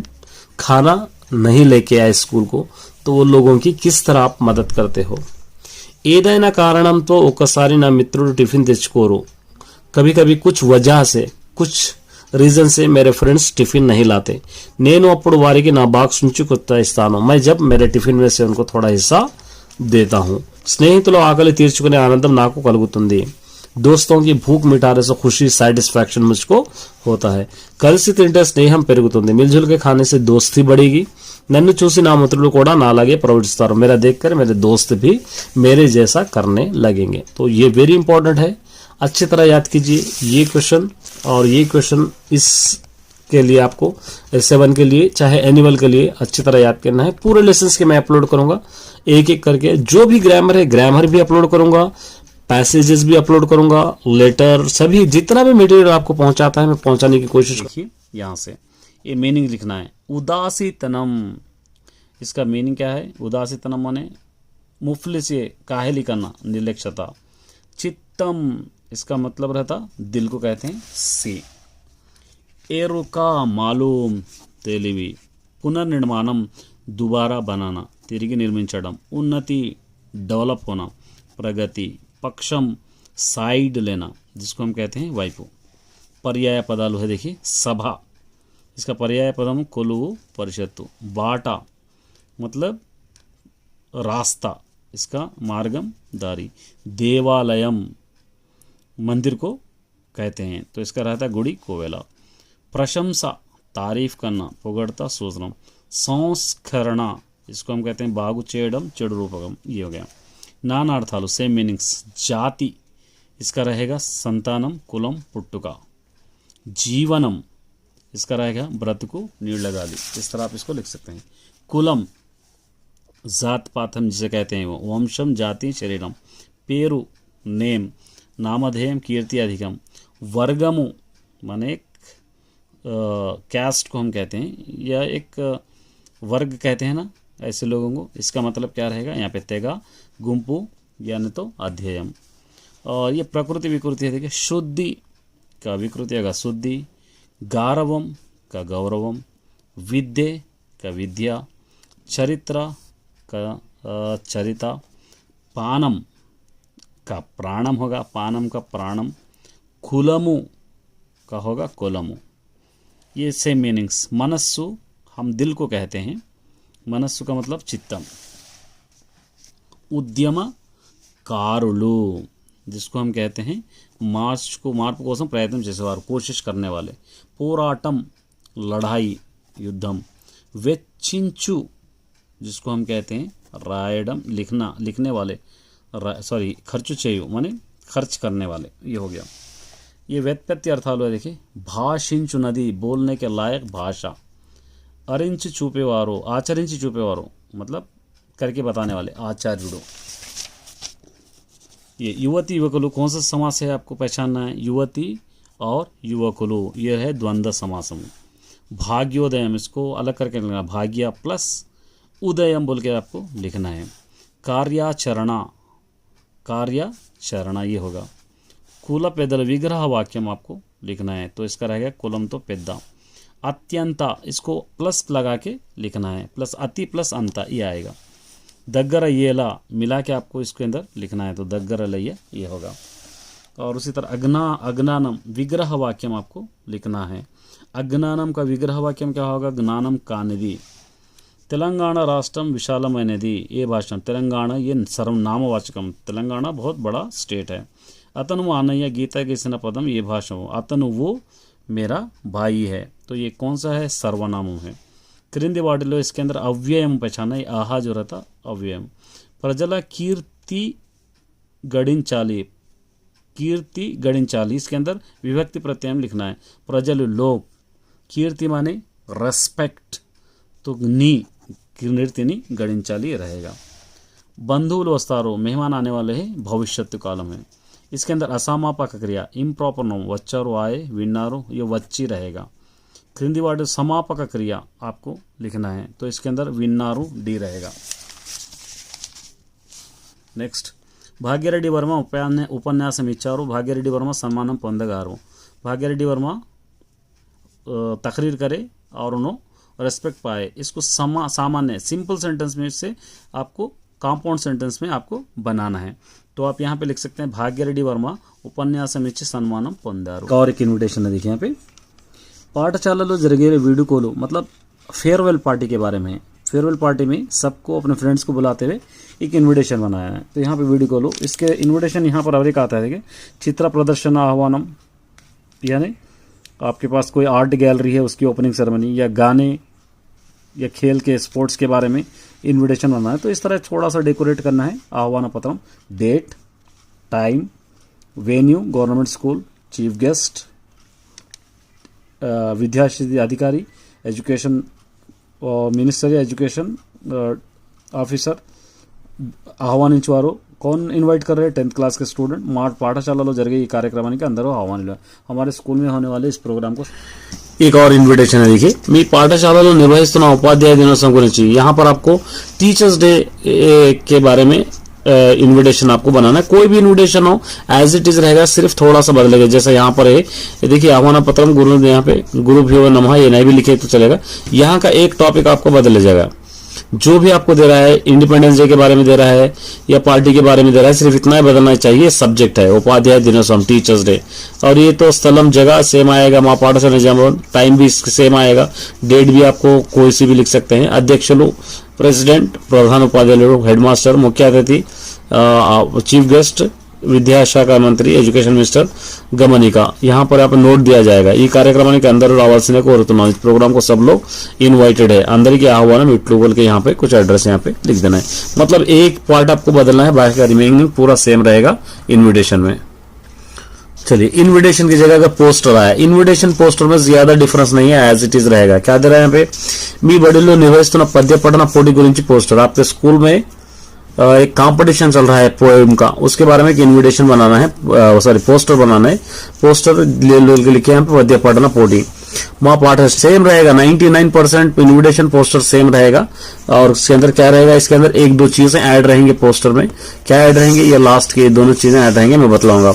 खाना नहीं लेके आए स्कूल को, तो वो लोगों की किस तरह आप मदद करते हो। ఏదైనా కారణంతో ఒక్కసారి నా మిత్రుడు టిఫిన్ తెచ్చుకోరు, कभी कभी कुछ वजह से कुछ रीजन से मेरे फ्रेंड्स टिफिन नहीं लाते, నేను అప్పుడు వారికి నా బాక్స్ నుంచి కొత్త ఇస్తాను। मैं जब मेरे टिफिन में से उनको थोड़ा हिस्सा देता हूँ। స్నేహితుల ఆకలి తీర్చుకునే ఆనందం నాకు కలుగుతుంది। दोस्तों की भूख मिटाने से खुशी सैटिस्फैक्शन मुझको होता है। కలిసి తింటే స్నేహం పెరుగుతుంది, मिलजुल के खाने से दोस्ती बढ़ेगी। నన్ను చూసి నా మిత్రులు కూడా నాలాగే ప్రవర్తిస్తారు, मेरा देखकर मेरे दोस्त भी मेरे जैसा करने लगेंगे। तो ये वेरी इंपॉर्टेंट है, अच्छी तरह याद कीजिए ये क्वेश्चन। और ये क्वेश्चन इसके लिए आपको S7 के लिए चाहे एनुअल के लिए अच्छी तरह याद करना है। पूरे लेसन्स के मैं अपलोड करूंगा एक एक करके, जो भी ग्रामर है ग्रामर भी अपलोड करूंगा, पैसेजेस भी अपलोड करूंगा, लेटर, सभी जितना भी मटेरियल आपको पहुंचाता है मैं पहुंचाने की कोशिश। देखिए यहाँ से ये मीनिंग लिखना है। उदासीतनम, इसका मीनिंग क्या है। उदासीतनम माने मुफलिस, ये काहेली करना, निर्लक्षता। चित्तम, इसका मतलब रहता दिल को कहते हैं सी। एरुका मालूम, తెలివి। पुनर्निर्माणम, दोबारा बनाना, తిరిగి నిర్మించడం। उन्नति, डेवलप होना, प्रगति। पक्षम, साइड लेना, जिसको हम कहते हैं वाइपो। पर्याय पदालु है, देखिए सभा, इसका पर्याय पदम कोलुवु परिषत्तु। बाटा मतलब रास्ता, इसका मार्गम दारी। देवालयम, मंदिर को कहते हैं, तो इसका रहता है गुड़ी कोवेला। प्रशंसा, तारीफ करना, పొగడతా సూచనం। సంస్కరణ, इसको हम कहते हैं బాగు చేయడం, చెడు రూపకం। ये हो गया। नानार्थालु, सेम मीनिंग्स। जाति, इसका रहेगा संतानम, कुलम, पुट्टुका। जीवनम, इसका रहेगा ब्रतकु, नीड़लगाली। इस तरह आप इसको लिख सकते हैं। कुलम, जात पात हम जिसे कहते हैं वो। वंशम, जाति, शरीरम। पेरु, नेम, नामधेयम, कीर्ति, अधिकम। वर्गमु माने एक कैस्ट को हम कहते हैं, या एक वर्ग कहते हैं ना ऐसे लोगों को। इसका मतलब क्या रहेगा यहाँ पे, तेगा, गुंपु, यानी तो अध्ययम। और ये प्रकृति विकृति है। देखिए, शुद्धि का विकृति होगा शुद्धि। गारवम का गौरवम। विद्ये का विद्या। चरित्र का चरिता। पानम का प्राणम होगा, पानम का प्राणम। कुलमु का होगा कोलमु। ये सेम मीनिंग्स। मनस्सु, हम दिल को कहते हैं, मनस्सु का मतलब चित्तम। उद्यम कारुलु, जिसको हम कहते हैं మార్పు కోసం ప్రయత్నం చేసేవారు, कोशिश करने वाले। పోరాటం, लड़ाई, युद्धम। వెచ్చించు, जिसको हम कहते हैं रायडम, लिखना, लिखने वाले, सॉरी खर्च చేయు माने खर्च करने वाले। ये हो गया। ये व्युत्पत्ति अर्थालु है। देखिए, భాషించునది, बोलने के लायक भाषा। अरिंच చూపేవారు, ఆచరించి చూపేవారు मतलब करके बताने वाले, आचार्युడు। ये युवती युवकुलु कौन सा समास है आपको पहचानना है। युवती और युवकुलु, ये है द्वंद्व समासम। भाग्योदयम, इसको अलग करके लिखना, भाग्य प्लस उदयम बोल के आपको लिखना है। कार्याचरणा, कार्याचरणा ये होगा। कुल पेदल, विग्रह वाक्यम आपको लिखना है, तो इसका रहेगा कुलम तो पेद्दा। अत्यंता, इसको प्लस लगा के लिखना है, प्लस अति प्लस अंता, ये आएगा। दग्गर येला, मिला के आपको इसके अंदर लिखना है, तो दग्गर लय ये होगा। और उसी तरह अज्ञानम, विग्रह वाक्यम आपको लिखना है। अज्ञानम का विग्रह वाक्यम क्या होगा, ज्ञानम कानिधि। तेलंगाना राष्ट्रम विशालमैनदी, ये भाषण। तेलंगाना ये सर्वनामवाचकम, तेलंगाना बहुत बड़ा स्टेट है। అతను మా అన్నయ్య గీత గీసిన పదం ये भाषा हो అతను वो मेरा भाई है तो ये कौन सा है सर्वनामम है క్రింది వాటిలో इसके अंदर अव्ययम पहचाना है आहा जो रहता अव्ययम ప్రజల కీర్తి గడించాలి कीर्ति गणिंचाली इसके अंदर विभक्ति प्रत्यय में लिखना है प्रजल लोग कीर्ति माने रेस्पेक्ट तो नी कीर्तिनी गणिंचाली रहेगा बंधुవులు వస్తారు मेहमान आने वाले हैं भविष्यత్తు कालम है इसके अंदर असामापक क्रिया इम्प्रॉपर नाउन వచ్చారు आए विन्नारो ये వచ్చి रहेगा क्रिंदी वार्ड समापक क्रिया आपको लिखना है तो इसके अंदर विन्नारू डी रहेगा नेक्स्ट భాగ్యరెడ్డి వర్మ ఉపన్యాసం ఇచ్చారు భాగ్యరెడ్డి వర్మ సన్మానం పొందగారు भाग्यरेड्डी वर्मा तकरीर करे और उन्होंने रेस्पेक्ट पाए इसको सामान्य सिंपल सेंटेंस में से आपको कांपाउंड सेंटेंस में आपको बनाना है तो आप यहाँ पे लिख सकते हैं भाग्यरेड्डी वर्मा उपन्याసం ఇచ్చి సన్మానం పొందారు और एक इन्विटेशन है देखिए यहाँ पे పాఠశాలలో జరిగే వీడుకోలు मतलब फेयरवेल पार्टी के बारे में फेयरवेल पार्टी में सबको अपने फ्रेंड्स को बुलाते हुए एक इनविटेशन बनाया है तो यहाँ पे वीडियो कॉल इसके इनविटेशन यहाँ पर अवरिक आता है देखिए चित्र प्रदर्शन आह्वानम यानी आपके पास कोई आर्ट गैलरी है उसकी ओपनिंग सेरेमनी या गाने या खेल के स्पोर्ट्स के बारे में इनविटेशन बनाना है तो इस तरह थोड़ा सा डेकोरेट करना है आह्वान पत्रम date time venue government school chief guest विद्यार्थी अधिकारी एजुकेशन मिनिस्टर एजुकेशन ऑफिसर ఆహ్వానించేవారు कौन इनवाइट कर रहे हैं 10th क्लास के स्टूडेंट పాఠశాలలో జరిగే ఈ కార్యక్రమానికి అందరూ ఆహ్వానించారు हमारे स्कूल में होने वाले इस प्रोग्राम को एक और इन्विटेशन है देखिए మీ పాఠశాలలో నిర్వహిస్తున్న ఉపాధ్యాయ దినోత్సవం గురించి यहाँ पर आपको टीचर्स डे के बारे में इन्विटेशन आपको बनाना है कोई भी इन्विटेशन हो एज इट इज रहेगा सिर्फ थोड़ा सा बदलेगा जैसा यहाँ पर है ये देखिए आह्वान पत्रम गुरु यहाँ पे गुरु भ्यो नमः ये नहीं भी लिखे तो चलेगा यहाँ का एक टॉपिक आपको बदल जाएगा जो भी आपको दे रहा है इंडिपेंडेंस डे के बारे में दे रहा है या पार्टी के बारे में दे रहा है सिर्फ इतना ही बदलना चाहिए सब्जेक्ट है उपाध्याय दिनोत्सव टीचर्स डे और ये तो स्थलम जगह सेम आएगा माँ पाठशाला निजामुद्दीन टाइम भी सेम आएगा डेट भी आपको कोई सी भी लिख सकते हैं अध्यक्षुలు प्रेसिडेंट प्रधान उपाध्यायुలు हेडमास्टर मुख्य अतिथि चीफ गेस्ट విద్యాశాఖ మంత్రి ఎడ్యుకేషన్ మినిస్టర్ గమనిక यहाँ पर आप नोट दिया जाएगा ఈ కార్యక్రమానికి అందరూ రావాల్సిందే కోరుతున్నాం इस प्रोग्राम को सब लोग इनवाइटेड है అందరికీ ఆహ్వానం ఇట్లు बोल के यहाँ पे कुछ एड्रेस यहाँ पे लिख देना है मतलब एक पार्ट आपको बदलना है बाकी का रिमेनिंग पूरा सेम रहेगा इन्विटेशन में चलिए इन्विटेशन की जगह अगर पोस्टर आया इन्विटेशन पोस्टर में ज्यादा डिफरेंस नहीं है एज इट इज रहेगा क्या दे रहा है यहाँ पे మీ బడిలో నిర్వహిస్తున్న పద్య పఠన పోటీ గురించి పోस्टर आपके स्कूल में एक कंपटीशन चल रहा है पोएम का उसके बारे में एक इनविटेशन बनाना है सॉरी पोस्टर बनाना है पोस्टर लिखे यहाँ पे पद्य पठन पोटी माँ पाठ सेम रहेगा 99% इनविटेशन पोस्टर सेम रहेगा और उसके अंदर क्या रहेगा इसके अंदर एक दो चीजें ऐड रहेंगे पोस्टर में क्या ऐड रहेंगे ये लास्ट के दोनों चीजें ऐड रहेंगे मैं बतलाऊंगा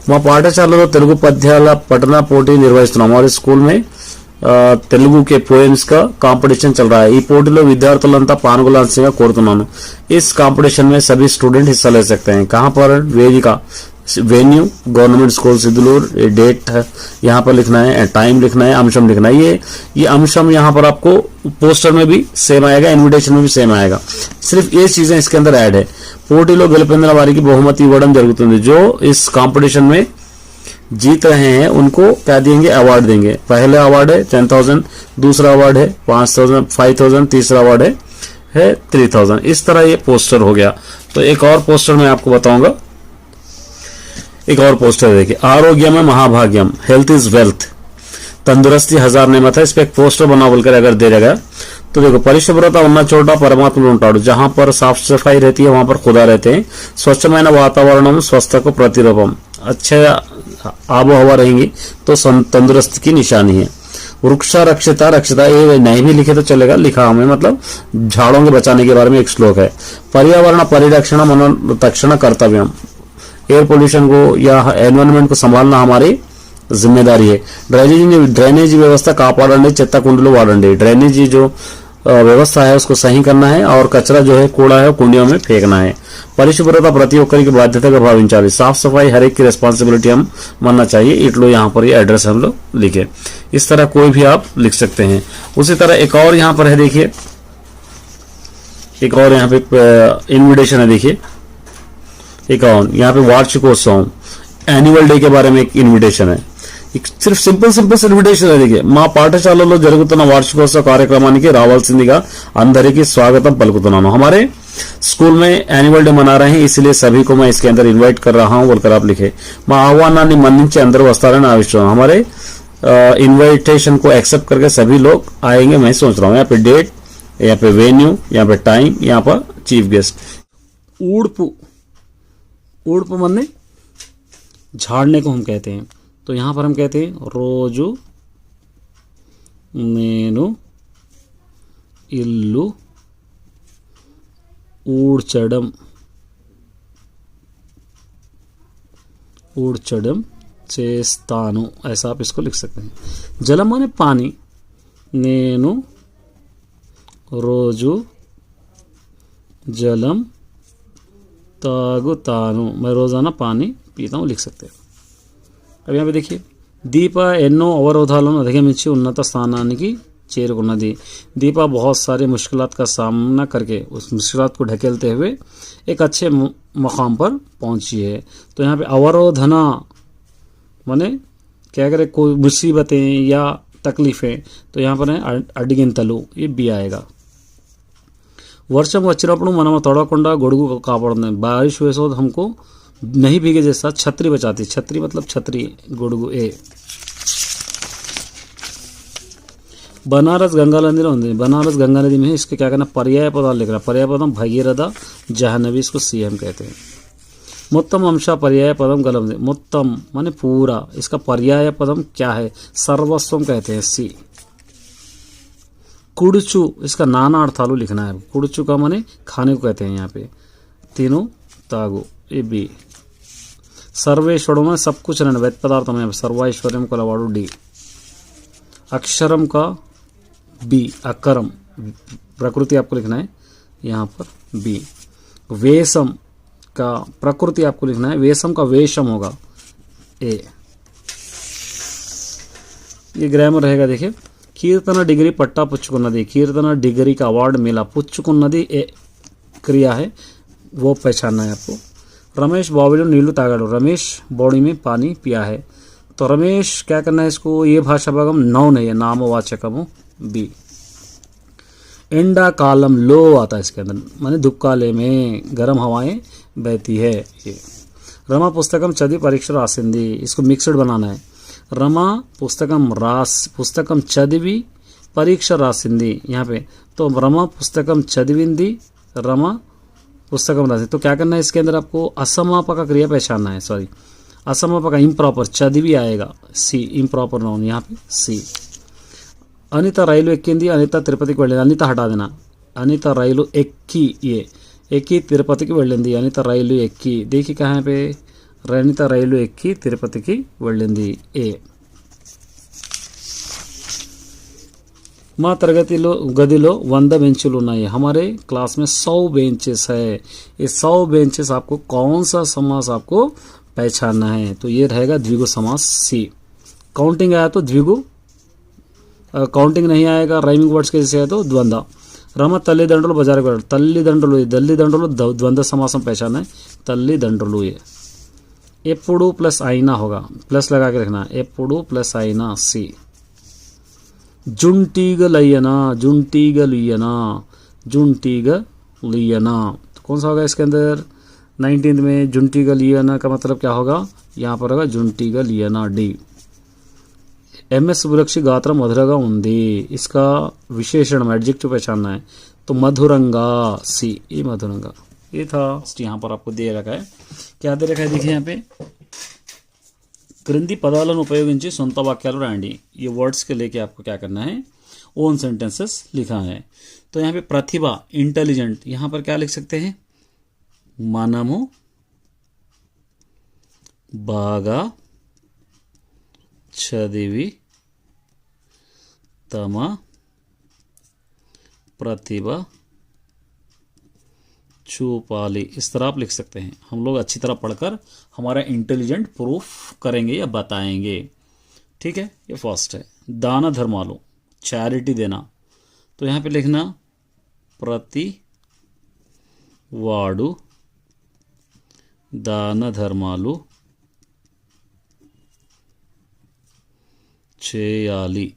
माँ పాఠశాలలో తెలుగు పద్యాల పఠన పోటీ నిర్వహిస్తున్నాం हमारे स्कूल में తెలుగు के पोएम्स का कंपटीशन चल रहा है ఈ పోటీలో విద్యార్థులంతా పాల్గొనాల్సిందిగా కోరుతున్నాను इस कंपटीशन में सभी स्टूडेंट हिस्सा ले सकते हैं कहां पर वेदिका वेन्यू गवर्नमेंट स्कूल सिद्धलूर डेट यहाँ पर लिखना है टाइम लिखना है अंशम लिखना है ये अंशम यहाँ पर आपको पोस्टर में भी सेम आएगा इन्विटेशन में भी सेम आएगा सिर्फ ये चीजें इसके अंदर ऐड है పోటీలో గెలుపొందిన వారికి బహుమతి ఇవ్వడం జరుగుతుంది जो इस कंपटीशन में जीत रहे हैं उनको क्या देंगे अवार्ड देंगे पहले अवार्ड है 10,000 दूसरा अवार्ड है 5,000 5,000 तीसरा अवार्ड है 3,000 इस तरह ये पोस्टर हो गया तो एक और पोस्टर मैं आपको बताऊंगा एक और पोस्टर देखिए आरोग्यम महाभाग्यम हेल्थ इज वेल्थ तंदुरुस्ती हजार नेमत है इस पे एक पोस्टर बना बोलकर अगर दे देगा तो देखो परिशुभ्रता ఉన్న చోట పరమాత్ముడు ఉంటాడు जहां पर साफ सफाई रहती है वहां पर खुदा रहते हैं स्वच्छమైన వాతావరణం స్వస్థకు ప్రతిరూపం अच्छा आबो हवा रहेंगी तो तंदुरुस्ती की निशानी है वृक्षा रक्षिता रक्षिता ये नहीं भी लिखे तो चलेगा लिखा हमें मतलब झाड़ों के बचाने के बारे में एक श्लोक है पर्यावरण परिरक्षण मनोरक्षण कर्तव्यम एयर पोल्यूशन को या एनवायरनमेंट को संभालना हमारी जिम्मेदारी है ड्रेनेज व्यवस्था కాపాడండి చెత్త కుండలు వాడండి ड्रेनेज जो व्यवस्था है उसको सही करना है और कचरा जो है कूड़ा है कुंडियों में फेंकना है परिशुभ्रता प्रति ఒక్కరికి బాధ్యతగా భావించాలి साफ सफाई हर एक की रिस्पांसिबिलिटी हम मानना चाहिए इटलो यहाँ पर ये एड्रेस हम लोग लिखे इस तरह कोई भी आप लिख सकते हैं उसी तरह एक और यहाँ पर है देखिए एक और यहाँ पे इन्विटेशन है देखिए एक और यहाँ पे वार्षिकोत्सव యాన్యువల్ డే के बारे में एक इन्विटेशन है सिर्फ సింపుల్ ఇన్విటేషన్ అది మా పాఠశాలలో జరుగుతున్న వార్షికోత్సవ కార్యక్రమానికి రావాల్సిందిగా అందరికీ స్వాగతం పలుకుతున్నాను हमारे स्कूल में एनुअल डे मना रहे हैं इसलिए सभी को मैं इसके अंदर इनवाइट कर रहा हूं बोलकर आप लिखे మా ఆహ్వానాన్ని మన్నించి అందరూ వస్తారని ఆశిస్తున్నాను हमारे इनविटेशन को एक्सेप्ट करके सभी लोग आएंगे मैं सोच रहा हूं यहाँ पे डेट यहाँ पे वेन्यू यहाँ पे टाइम यहाँ पर चीफ गेस्ट ऊड़पु ऊड़पु मन्ने झाड़ने को हम कहते हैं तो यहाँ पर हम कहते हैं రోజు నేను ఇల్లు ఊడ్చడం చేస్తాను ऐसा आप इसको लिख सकते हैं जलम माने पानी నేను రోజు जलम తాగుతాను मैं रोज़ाना पानी पीता हूँ लिख सकते हैं अब यहाँ पे देखिए దీప ఎన్నో అవరోధాలను అధిగమించి ఉన్నత స్థానానికి చేరుకున్నది దీప बहुत सारे मुश्किलात का सामना करके उस मुश्किलात को ढकेलते हुए एक अच्छे मकाम पर पहुंची है तो यहाँ पे अवरोधना माने क्या करें कोई मुसीबतें या तकलीफ़ें तो यहाँ पर है అడ్డిగింతలు ये भी आएगा వర్షం వచ్చినప్పుడు మనం తడవకుండా గొడుగు కాపాడుతుంది बारिश हुए सो हमको नहीं भीगे जैसा छतरी बचाती छतरी मतलब छतरी गोडगु ए बनारस गंगा नदी में बनारस गंगा नदी में इसके क्या करना पर्याय पदाలు लिख रहा पर्याय पदम भगीरथ जाह्नवी इसको सीएम कहते हैं మొత్తం अंश पर्याय पदम गलम మొత్తం माने पूरा इसका पर्याय पदम क्या है सर्वस्वम कहते हैं सी कुड़चू इसका नाना अर्थालू लिखना है कुड़चू का माने खाने को कहते हैं यहाँ पे तीनों तागो ए बी सर्वेश्वरों में सब कुछ रहना वैध पदार्थ में सर्वाश्वर्यम को लवाड़ू डी अक्षरम का बी अकरम प्रकृति आपको लिखना है यहाँ पर बी वेशम का प्रकृति आपको लिखना है वेशम का वेशम होगा ए ये ग्रामर रहेगा देखिए कीर्तन डिग्री पट्टा पुच्चुकुन्नदी कीर्तन डिग्री का अवार्ड मिला पुच्चुकुन्नदी ए क्रिया है वो पहचानना है आपको रमेश बावली नीलू तागाड़ो रमेश बॉडी में पानी पिया है तो रमेश क्या करना है इसको ये भाषा भागम नौन है नामवाचकम बी एंडा कालम लो आता है इसके अंदर माने धुपकाले में गर्म हवाएं बहती है ये रमा पुस्तकम चदी परीक्षा रासिंदी इसको मिक्सड बनाना है रमा पुस्तकम चदिवी परीक्षा रासिंदी यहाँ पे तो रमा पुस्तकम चदिविंदी रमा पुस्तकम राशि तो क्या करना है इसके अंदर आपको असमापक का क्रिया पहचानना है सॉरी असमापक इम्प्रॉपर चदिवी आएगा सी इम्प्रॉपर नाउन यहाँ पे सी अनिता रैलू एक्किंदी अनिता तिरुपति को अनिता हटा देना अनिता रैलू एक्की ये एक्की तिरुपति की వెళ్ళింది अनिता रैलू एक्की देखिए कहाँ पे अनिता रैलू एक्की तिरुपति की వెళ్ళింది ए మా తరగతిలో గదిలో 100 बेंचुలు ఉన్నాయి हमारे क्लास में 100 बेंचेस है ये 100 बेंचेस आपको कौन सा समास आपको पहचानना है तो ये रहेगा द्विगु समास सी काउंटिंग आया तो द्विगु काउंटिंग नहीं आएगा राइमिंग वर्ड्स कैसे है तो द्वंद्व रम तल्लिदंड्रुलु बाजार तल्लिदंड्रुलु द्वंद्व समासम पहचानना है तल्लिदंड्रुलु ये एप्पुडु प्लस आईना होगा प्लस लगा के रखना एप्पुडु प्लस आईना सी जुंटीगलयना जुंटीगलियना तो कौन सा होगा इसके अंदर 19th में जुंटीगलियना का मतलब क्या होगा यहाँ पर होगा जुंटीगलियना डी एमएस सुबुलक्षी गात्र मधुरगा उंदी इसका विशेषण एडजेक्टिव पहचानना है तो मधुरंगा सी ये मधुरंगा ये था यहाँ पर आपको दे रखा है क्या दे रखा है देखिए यहाँ पे क्रिंदी पदाలను ఉపయోగించి సొంత వాక్యాలు రాయండి ये वर्ड्स के लेके आपको क्या करना है ओन सेंटेंसेस लिखा है तो यहाँ पे प्रतिभा इंटेलिजेंट यहाँ पर क्या लिख सकते हैं మనము బాగా చదివి తమ प्रतिभा छुपाली इस तरह आप लिख सकते हैं हम लोग अच्छी तरह पढ़कर हमारा इंटेलिजेंट प्रूफ करेंगे या बताएंगे ठीक है ये फर्स्ट है दान धर्मालु चैरिटी देना तो यहाँ पे लिखना प्रति वाडु दान धर्मालु చేయాలి,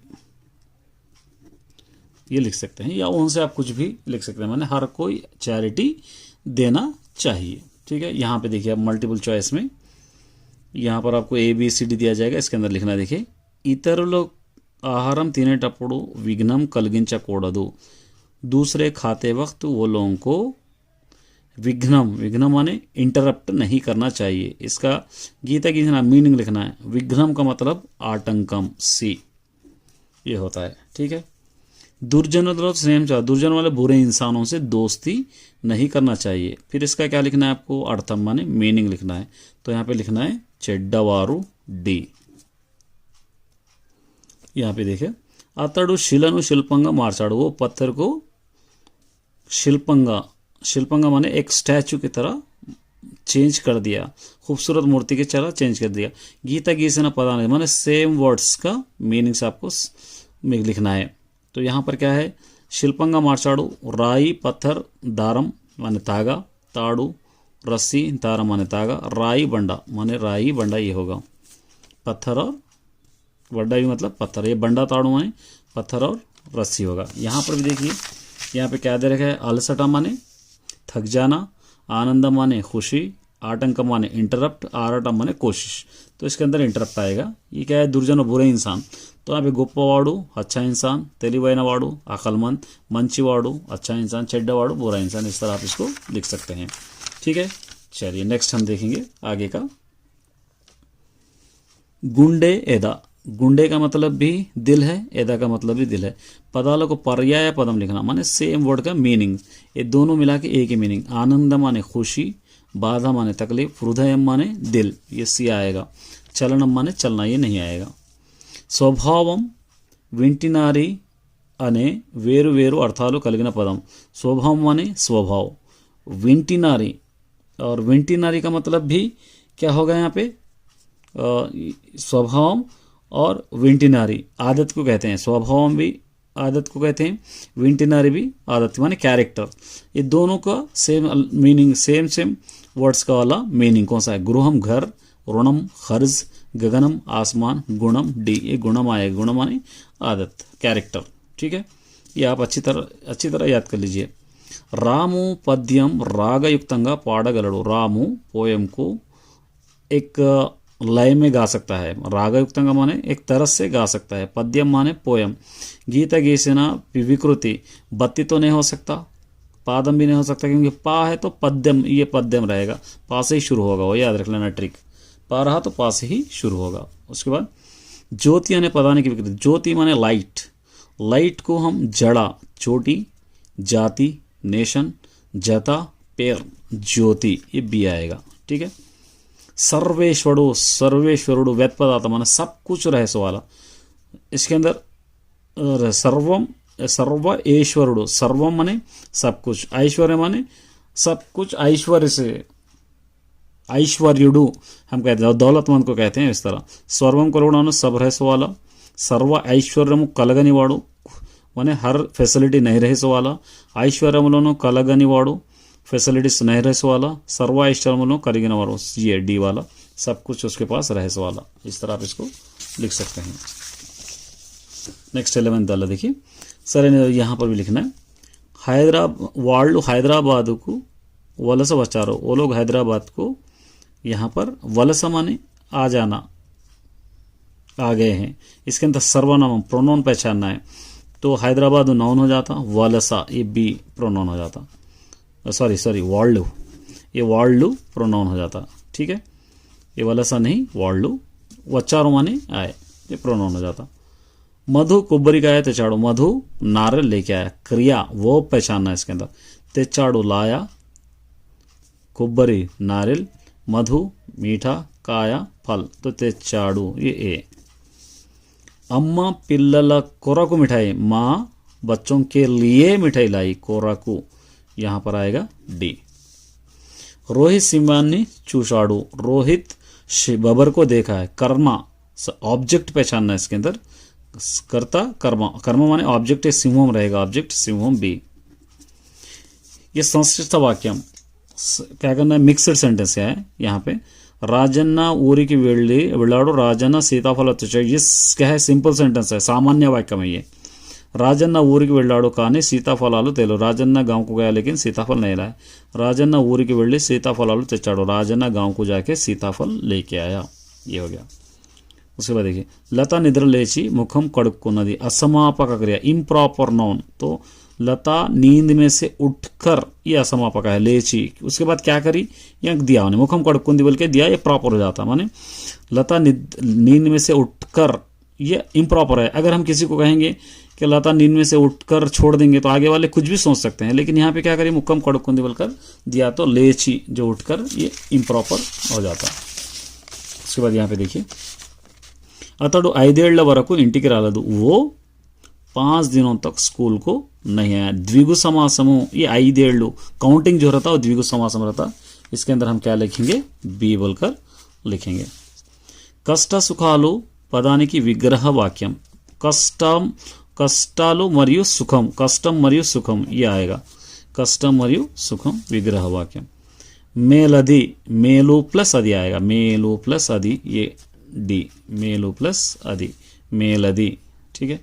ये लिख सकते हैं, या उनसे आप कुछ भी लिख सकते हैं, माने हर कोई चैरिटी देना चाहिए। ठीक है, यहाँ पे देखिए आप मल्टीपल चॉइस में यहाँ पर आपको ABCD दिया जाएगा, इसके अंदर लिखना देखिए, ఇతరులు ఆహారం తినేటప్పుడు विघ्नं కలిగించకూడదు, दूसरे खाते वक्त वो लोगों को विघ्नं माने इंटरप्ट नहीं करना चाहिए। इसका गीता की मीनिंग लिखना है, विघ्नं का मतलब आतंकम, सी ये होता है। ठीक है, दुर्जनों स्नेह चाह, दुर्जन वाले बुरे इंसानों से दोस्ती नहीं करना चाहिए। फिर इसका क्या लिखना है आपको, अर्थम माने मीनिंग लिखना है, तो यहाँ पे लिखना है చెడ్డవారు, डी। यहाँ पे देखिए, అతడు శిలను శిల్పంగా మార్చాడు, वो पत्थर को शिल्पंगा माने एक स्टैचू की तरह चेंज कर दिया, खूबसूरत मूर्ति की तरह चेंज कर दिया। गीता गीसना पता नहीं माने सेम वर्ड्स का मीनिंग्स आपको लिखना है। तो यहाँ पर क्या है, शिल्पंगा मार्चाड़ू, राई पत्थर, दारम माने तागा, ताड़ू रस्सी, दारम माने तागा, राई बंडा माने राई बंडा ये होगा, पत्थर और बंडा भी मतलब पत्थर, ये बंडा ताड़ू माने पत्थर और रस्सी होगा। यहाँ पर भी देखिए, यहाँ पे क्या दे रखा है, अलसटा माने थक जाना, आनंद माने खुशी, आतंक माने इंटरप्ट, आराटम माने कोशिश। तो इसके अंदर इंटरप्ट आएगा। ये क्या है, दुर्जन बुरे इंसान, तो यहाँ पे గొప్పవాడు अच्छा इंसान, తెలివైనవాడు अकलमंद, మంచివాడు अच्छा इंसान, చెడ్డవాడు बुरा इंसान, इस तरह आप इसको लिख सकते हैं। ठीक है, चलिए नेक्स्ट हम देखेंगे आगे का। गुंडे एदा, गुंडे का मतलब भी दिल है, एदा का मतलब भी दिल है। पदालों को पर्याय पदम लिखना माने सेम वर्ड का मीनिंग, ये दोनों मिला के एक ही मीनिंग। आनंद माने खुशी, बाधा माने तकलीफ, हृदय माने दिल, ये सी आएगा। चलनम माने चलना, ये नहीं आएगा। స్వభావం, వింటినారి అనే వేరు వేరు అర్థాలు కలిగిన పదం। स्वभाव माने स्वभाव, विंटिनारी, और विंटिनारी का मतलब भी क्या होगा यहाँ पे, स्वभाव और विंटिनारी आदत को कहते हैं। स्वभाव भी आदत को कहते हैं, विंटिनारी भी आदत माने कैरेक्टर। ये दोनों का सेम मीनिंग, सेम वर्ड्स का वाला मीनिंग कौन सा है, गृहम घर, ऋणम खर्ज, गगनम आसमान, गुणम डी, ये गुणम आएगा, गुणम माने आदत, कैरेक्टर। ठीक है, ये आप अच्छी तरह याद कर लीजिए। रामु पद्यम रागयुक्तंगा पाड़गलड़ो, रामु पोयम को एक लय में गा सकता है, रागयुक्तंगा माने एक तरस से गा सकता है, पद्यम माने पोयम। गीता गीसना विकृति, बत्ती तो नहीं हो सकता, पादम भी नहीं हो सकता, क्योंकि पा है तो पद्यम, ये पद्यम रहेगा, पा से ही शुरू होगा, वो याद रख लेना ट्रिक, पा रहा तो पा से ही शुरू होगा। उसके बाद ज्योति यानी पदाने की विकृति, ज्योति माने लाइट, लाइट को हम जड़ा, चोटी, जाति, नेशन, जता, पेर, ज्योति, ये बी आएगा। ठीक है, सर्वेश्वरुడు व्यत्पदार्थ माने सब कुछ रहस्य वाला, इसके अंदर सर्वम, सर्व ऐश्वरुడు, सर्वम माने सब कुछ, ऐश्वर्य माने सब कुछ ऐश्वर्य से, ऐश्वर्युडु हम कहते हैं, दौलतमंद को कहते हैं इस तरह। सर्वम करुणानु सब रहस्य वाला, सर्व ऐश्वर्यము కలగనివాడు माने हर फैसिलिटी नहीं रहस्य वाला, ఐశ్వర్యములను కలగనివాడు फैसिलिटीज नहीं रहस्य वाला, सर्व ऐश्वर्यमुలను కలిగినవాడు, ये डी वाला, सब कुछ उसके पास रहस्य वाला। इस तरह आप इसको लिख सकते हैं। नेक्स्ट 11th वाला देखिए, सर यहाँ पर भी लिखना है, వాళ్ళు హైదరాబాద్కు వలస వచ్చారు, वो लोग हैदराबाद को यहाँ पर वलस माने आ जाना, आ गए हैं। इसके अंदर सर्वनाम प्रोनाउन पहचानना है, तो हैदराबाद नाउन हो जाता, वलसा ये बी प्रोनाउन हो जाता, सॉरी वाళ్ళు, ये वाళ్ళు प्रोनाउन हो जाता। ठीक है, ये वलसा नहीं, వాళ్ళు, వచ్చారు माने आए, ये प्रोनाउन हो जाता। मधु कोब्बरी का आया, तेचाड़ू मधु नारियल लेके आया, क्रिया वो पहचानना है इसके अंदर, तेचाड़ू लाया, कोब्बरी नारियल, मधु मीठा, काया फल, तो तेचाड़ू ये ए। अम्मा पिल्लल कोराकू मिठाई, माँ बच्चों के लिए मिठाई लाई, कोराकू यहाँ पर आएगा डी। रोहित सिंहानी चूसाड़ू, रोहित बबर को देखा है, कर्मा ऑब्जेक्ट पहचानना है इसके अंदर, कर्ता कर्मा, कर्म माने ऑब्जेक्ट है, सिंहम रहेगा, ऑब्जेक्ट सिंहम बी। ये संस्कृत वाक्यम क्या करना है, मिक्सड सेंटेंस है यहाँ पे। రాజన్న ఊరికి వెళ్ళాడు రాజన్న సీతాఫల తెచ్చాడు ये क्या है सिंपल सेंटेंस है सामान्य वाक्य में ये राजन्ना ఊరికి వెళ్ళాడు కానీ సీతాఫలాలు తెలియవు राजन्ना गांव को गया लेकिन सीताफल नहीं लाया राजन्ना ఊరికి వెళ్ళి सीताफलाలు తెచ్చాడు राजन्ना गांव को जाके सीताफल लेके आया ये हो गया उसके बाद देखिए लता निद्र लेची मुखम कड़ुक्कुन्नदी असमापक क्रिया इम्प्रॉपर नाउन तो लता नींद में से उठकर ये असमापक है लेची उसके बाद क्या करी यहाँ दिया उन्हें मुखम कड़ुक्कुन्दी बोल के दिया ये प्रॉपर हो जाता माने लता नींद में से उठकर ये इम्प्रॉपर है अगर हम किसी को कहेंगे कि लता नींद में से उठकर छोड़ देंगे तो आगे वाले कुछ भी सोच सकते हैं लेकिन यहाँ पे क्या करिए मुक्कम कड़ुक्कुन्दी बोलकर दिया तो लेची जो उठकर ये इम्प्रॉपर हो जाता उसके बाद यहाँ पे देखिए अतड़ु 5 ఏళ్ల వరకు ఇంటికి రాలేదు वो 5 दिनों तक स्कूल को नहीं आया द्विगु समासमु ये 5 ఏళ్లు काउंटिंग जो रहता है वो द्विगु समासम रहता इसके अंदर हम क्या लिखेंगे बी बोलकर लिखेंगे कष्ट सुखालु పదానికి విగ్రహ వాక్యం కష్టాలు మరియు సుఖం కష్టం మరియు సుఖం ये आएगा కష్టం మరియు సుఖం విగ్రహ వాక్యం మేలది మేలు ప్లస్ అది आएगा మేలు ప్లస్ అది ये डी మేలు ప్లస్ అది మేలది ठीक है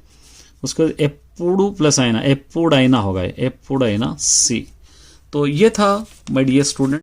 उसके ఎప్పుడు प्लस आइना ఎప్పుడైనా होगा ఎప్పుడైనా सी तो ये था माय डियर स्टूडेंट